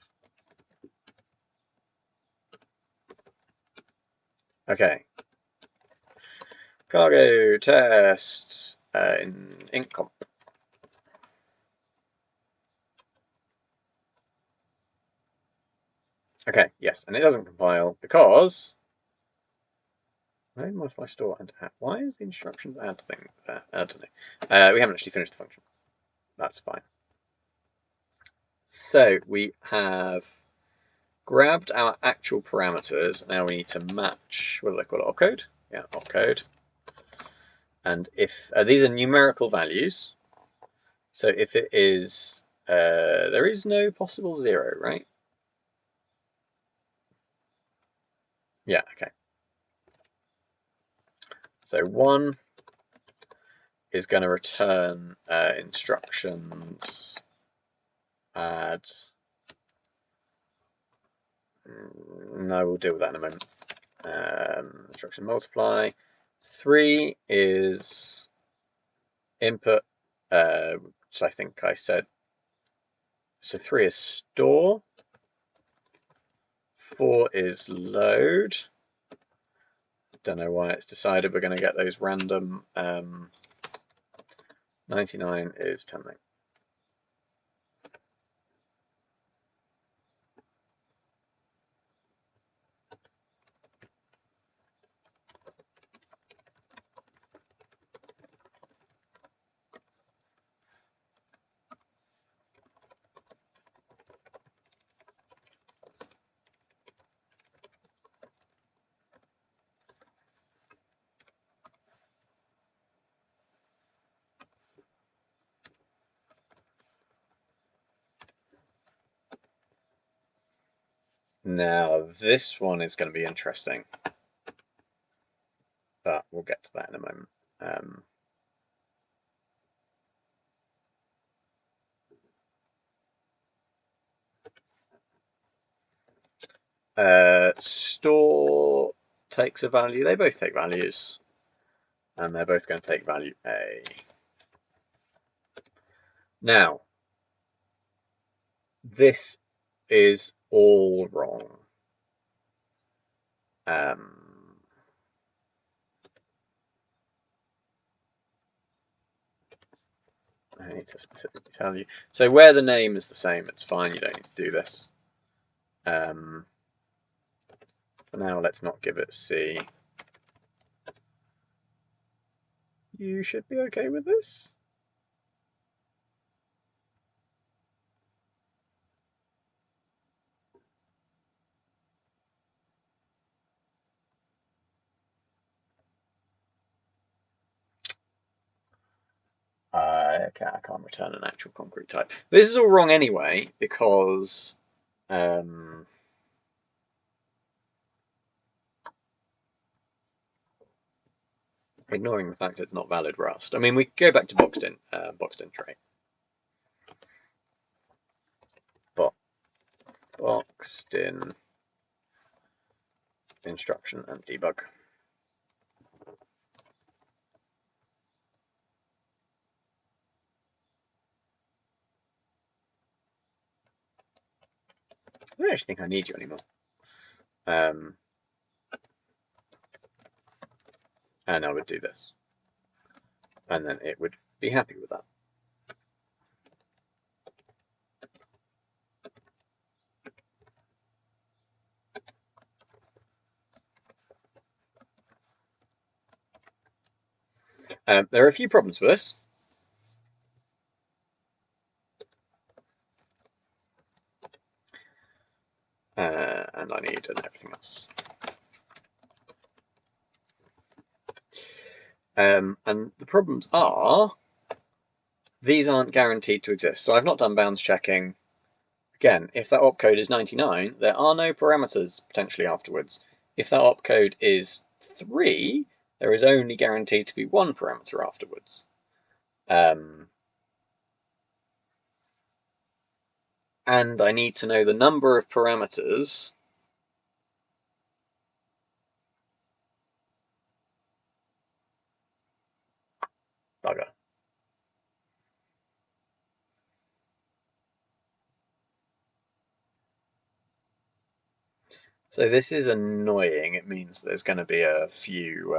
Okay. Cargo test. in IntComp. Okay, yes, and it doesn't compile because modify store and add. Why is the instructions add thing there? I don't know. We haven't actually finished the function. That's fine. So we have grabbed our actual parameters. Now we need to match. What do they call it? Opcode. Yeah, opcode. And if these are numerical values, so if it is, there is no possible 0, right? Yeah, okay. So 1 is going to return instructions add. No, we'll deal with that in a moment. Instruction multiply. 3 is input, which I think I said. So 3 is store. 4 is load. Don't know why it's decided we're going to get those random. 99 is telling. Now this one is going to be interesting, but we'll get to that in a moment. Store takes a value. They both take values, and they're both going to take value A. Now, this is all wrong. I need to specifically tell you. So where the name is the same, it's fine. You don't need to do this. For now, let's not give it C. You should be okay with this. Okay, I can't return an actual concrete type. This is all wrong anyway, because ignoring the fact it's not valid Rust. I mean, we go back to boxed in tray. Boxed in instruction and debug. I don't actually think I need you anymore. And I would do this. And then it would be happy with that. There are a few problems with this. And I need everything else. And the problems are, these aren't guaranteed to exist. So I've not done bounds checking. Again, if that opcode is 99, there are no parameters potentially afterwards. If that opcode is 3, there is only guaranteed to be 1 parameter afterwards. And I need to know the number of parameters bugger. So this is annoying. It means there's going to be a few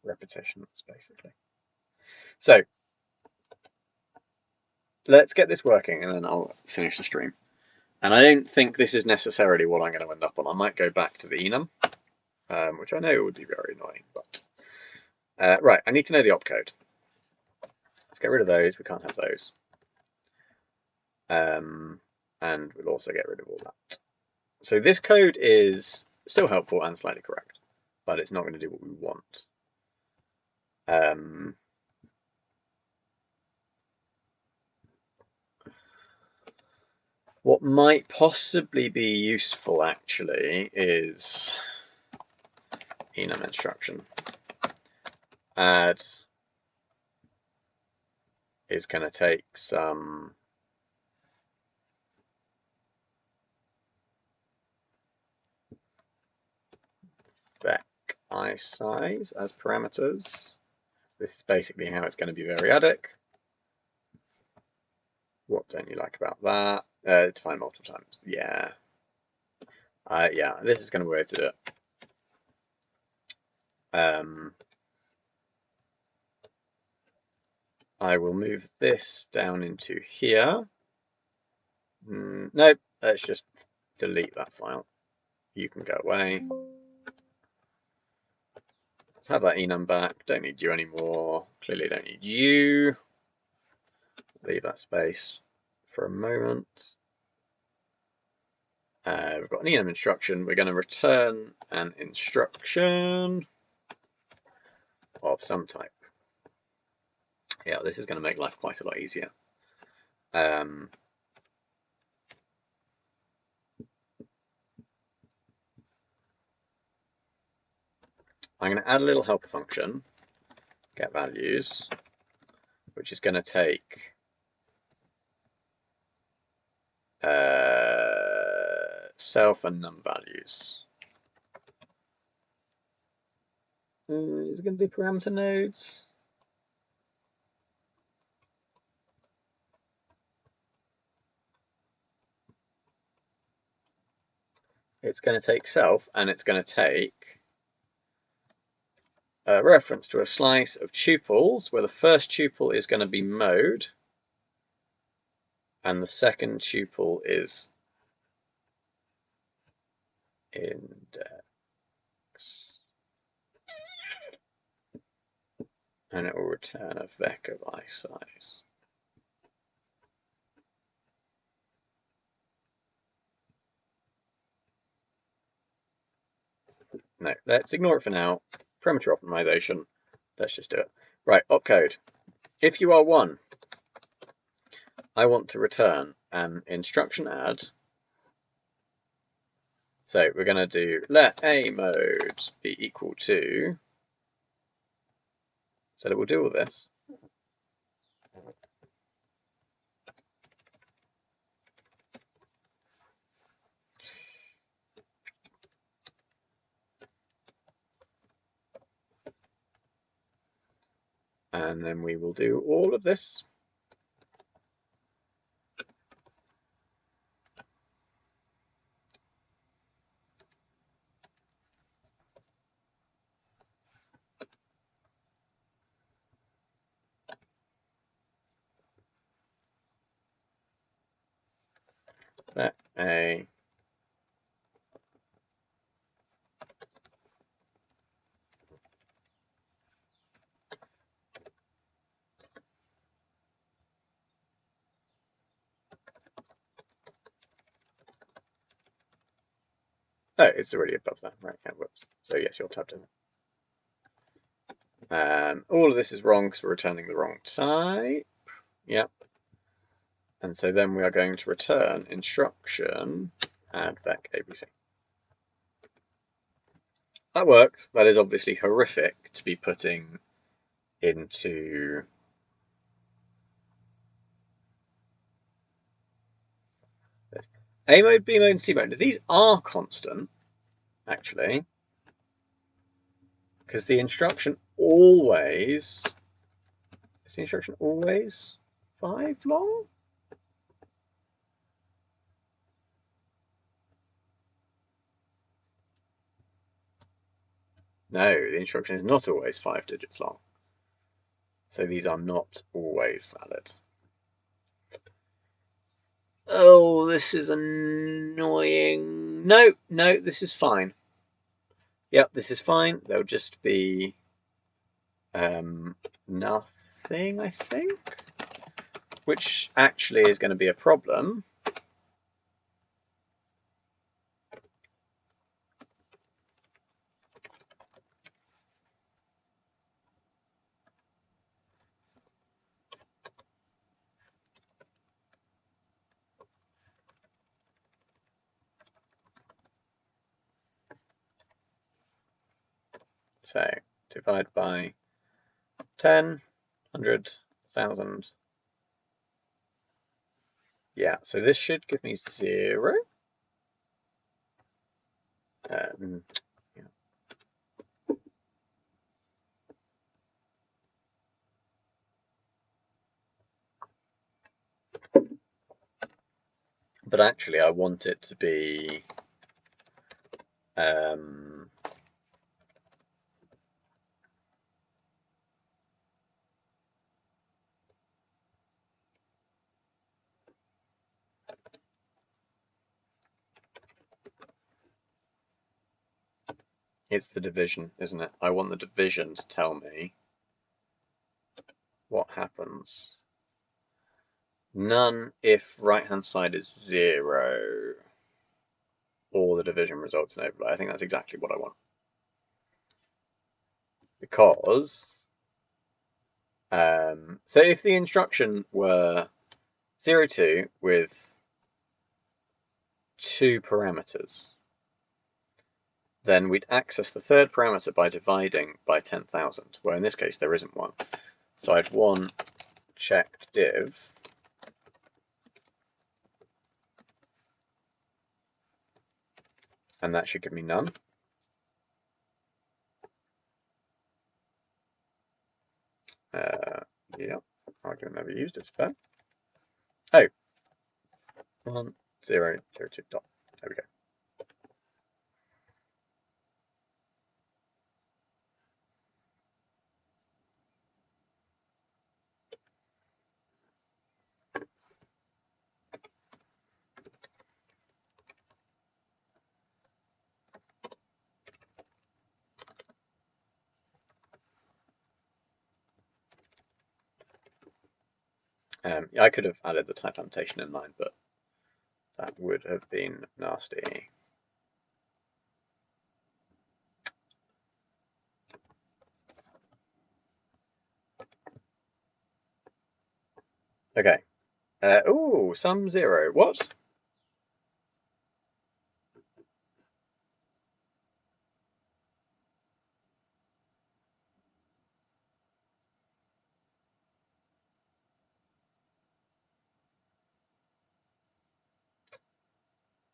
repetitions, basically. So let's get this working and then I'll finish the stream. And I don't think this is necessarily what I'm going to end up on. I might go back to the enum, which I know would be very annoying. But right, I need to know the opcode. Let's get rid of those. We can't have those. And we'll also get rid of all that. So this code is still helpful and slightly correct, but it's not going to do what we want. What might possibly be useful actually is enum instruction. Add is going to take some vec I size as parameters. This is basically how it's going to be variadic. What don't you like about that? Define multiple times. Yeah. Yeah, this is going to be a way to do it. I will move this down into here. Nope, let's just delete that file. You can go away. Let's have that enum back. Don't need you anymore. Clearly don't need you. Leave that space for a moment. We've got an enum instruction. We're going to return an instruction of some type. Yeah, this is going to make life quite a lot easier. I'm going to add a little helper function, get values, which is going to take self and num values. Is it going to do parameter nodes? It's going to take self and it's going to take a reference to a slice of tuples where the first tuple is going to be mode and the second tuple is index. And it will return a vec of I size. No, let's ignore it for now. Parameter optimization. Let's just do it. Right, opcode. If you are 1, I want to return an instruction add. So we're going to do let a mode be equal to. So that we'll do all this. And then we will do all of this. Let a Oh, it's already above that. Right, yeah, whoops. So yes, you're tabbed in. All of this is wrong because we're returning the wrong type. Yep. And so then we are going to return instruction add vec abc. That works. That is obviously horrific to be putting into this. A mode, B mode, and C mode. These are constant, actually, because the instruction always is the instruction always 5 long? No, the instruction is not always 5 digits long. So these are not always valid. Oh, this is annoying. No, this is fine. Yep, this is fine. There'll just be nothing, I think, which actually is going to be a problem. So divide by 10, 100, 1,000. Yeah, so this should give me 0. Yeah. But actually, I want it to be it's the division, isn't it? I want the division to tell me what happens. None if right-hand side is 0, or the division results in overlay. I think that's exactly what I want. Because, so if the instruction were 0, 2 with 2 parameters, then we'd access the third parameter by dividing by 10,000, where in this case there isn't one. So I'd want checked div, and that should give me none. Yeah, argument never used, it's fair. Oh, 1, 0, 0, 2, dot. There we go. I could have added the type annotation in line, but that would have been nasty. Okay. Oh, sum 0. What?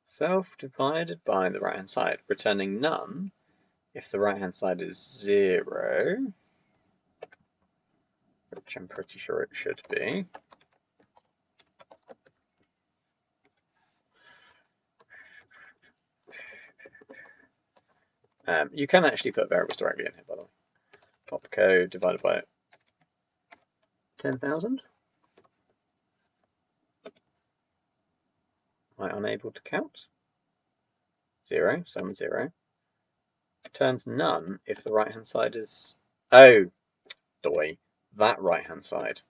Self divided by the right hand side, returning none if the right hand side is 0, which I'm pretty sure it should be. You can actually put variables directly in here, by the way. Opcode divided by 10,000. Am I unable to count? 0, sum 0. Returns none if the right hand side is... Oh, doy. That right hand side.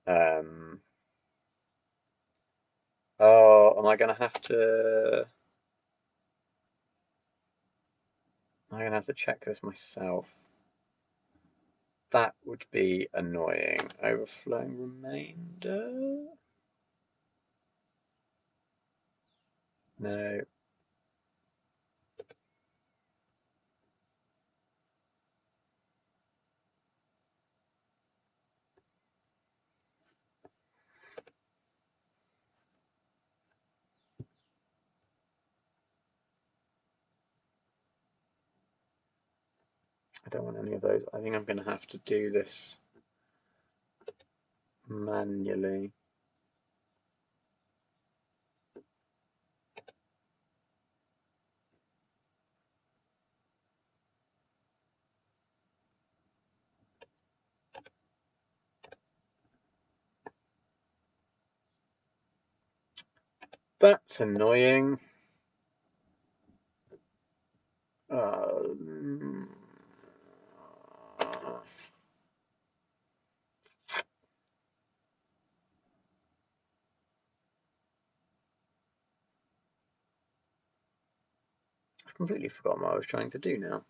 Oh, am I going to have to... I'm going to have to check this myself. That would be annoying. Overflowing remainder? No. I don't want any of those. I think I'm going to have to do this manually. That's annoying. I've completely forgotten what I was trying to do now.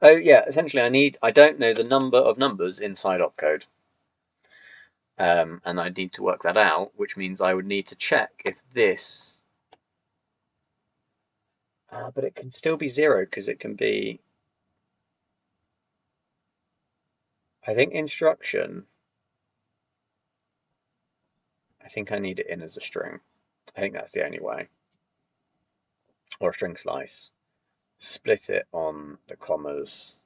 Oh yeah, essentially I don't know the number of numbers inside opcode. And I need to work that out, which means I would need to check if this... but it can still be 0 because it can be... I think instruction... I think I need it in as a string. I think that's the only way. Or a string slice. Split it on the commas.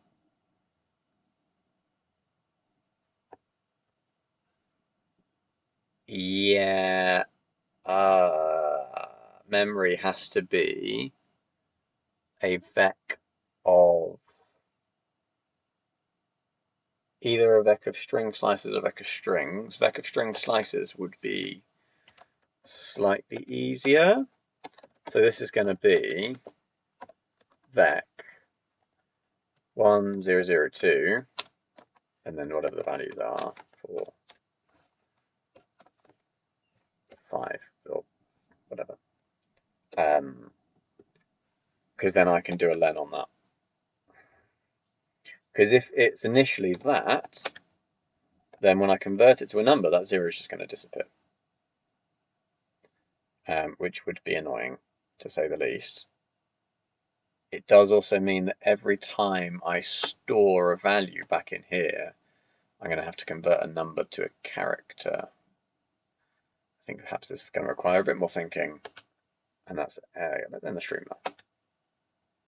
Yeah. Memory has to be a vec of either a vec of string slices or vec of strings. Vec of string slices would be slightly easier. So this is going to be vec 1002, and then whatever the values are, 4, 5, or whatever. Because then I can do a len on that. Because if it's initially that, then when I convert it to a number, that 0 is just going to disappear. Which would be annoying, to say the least. It does also mean that every time I store a value back in here, I'm going to have to convert a number to a character. I think perhaps this is going to require a bit more thinking, and that's in the stream.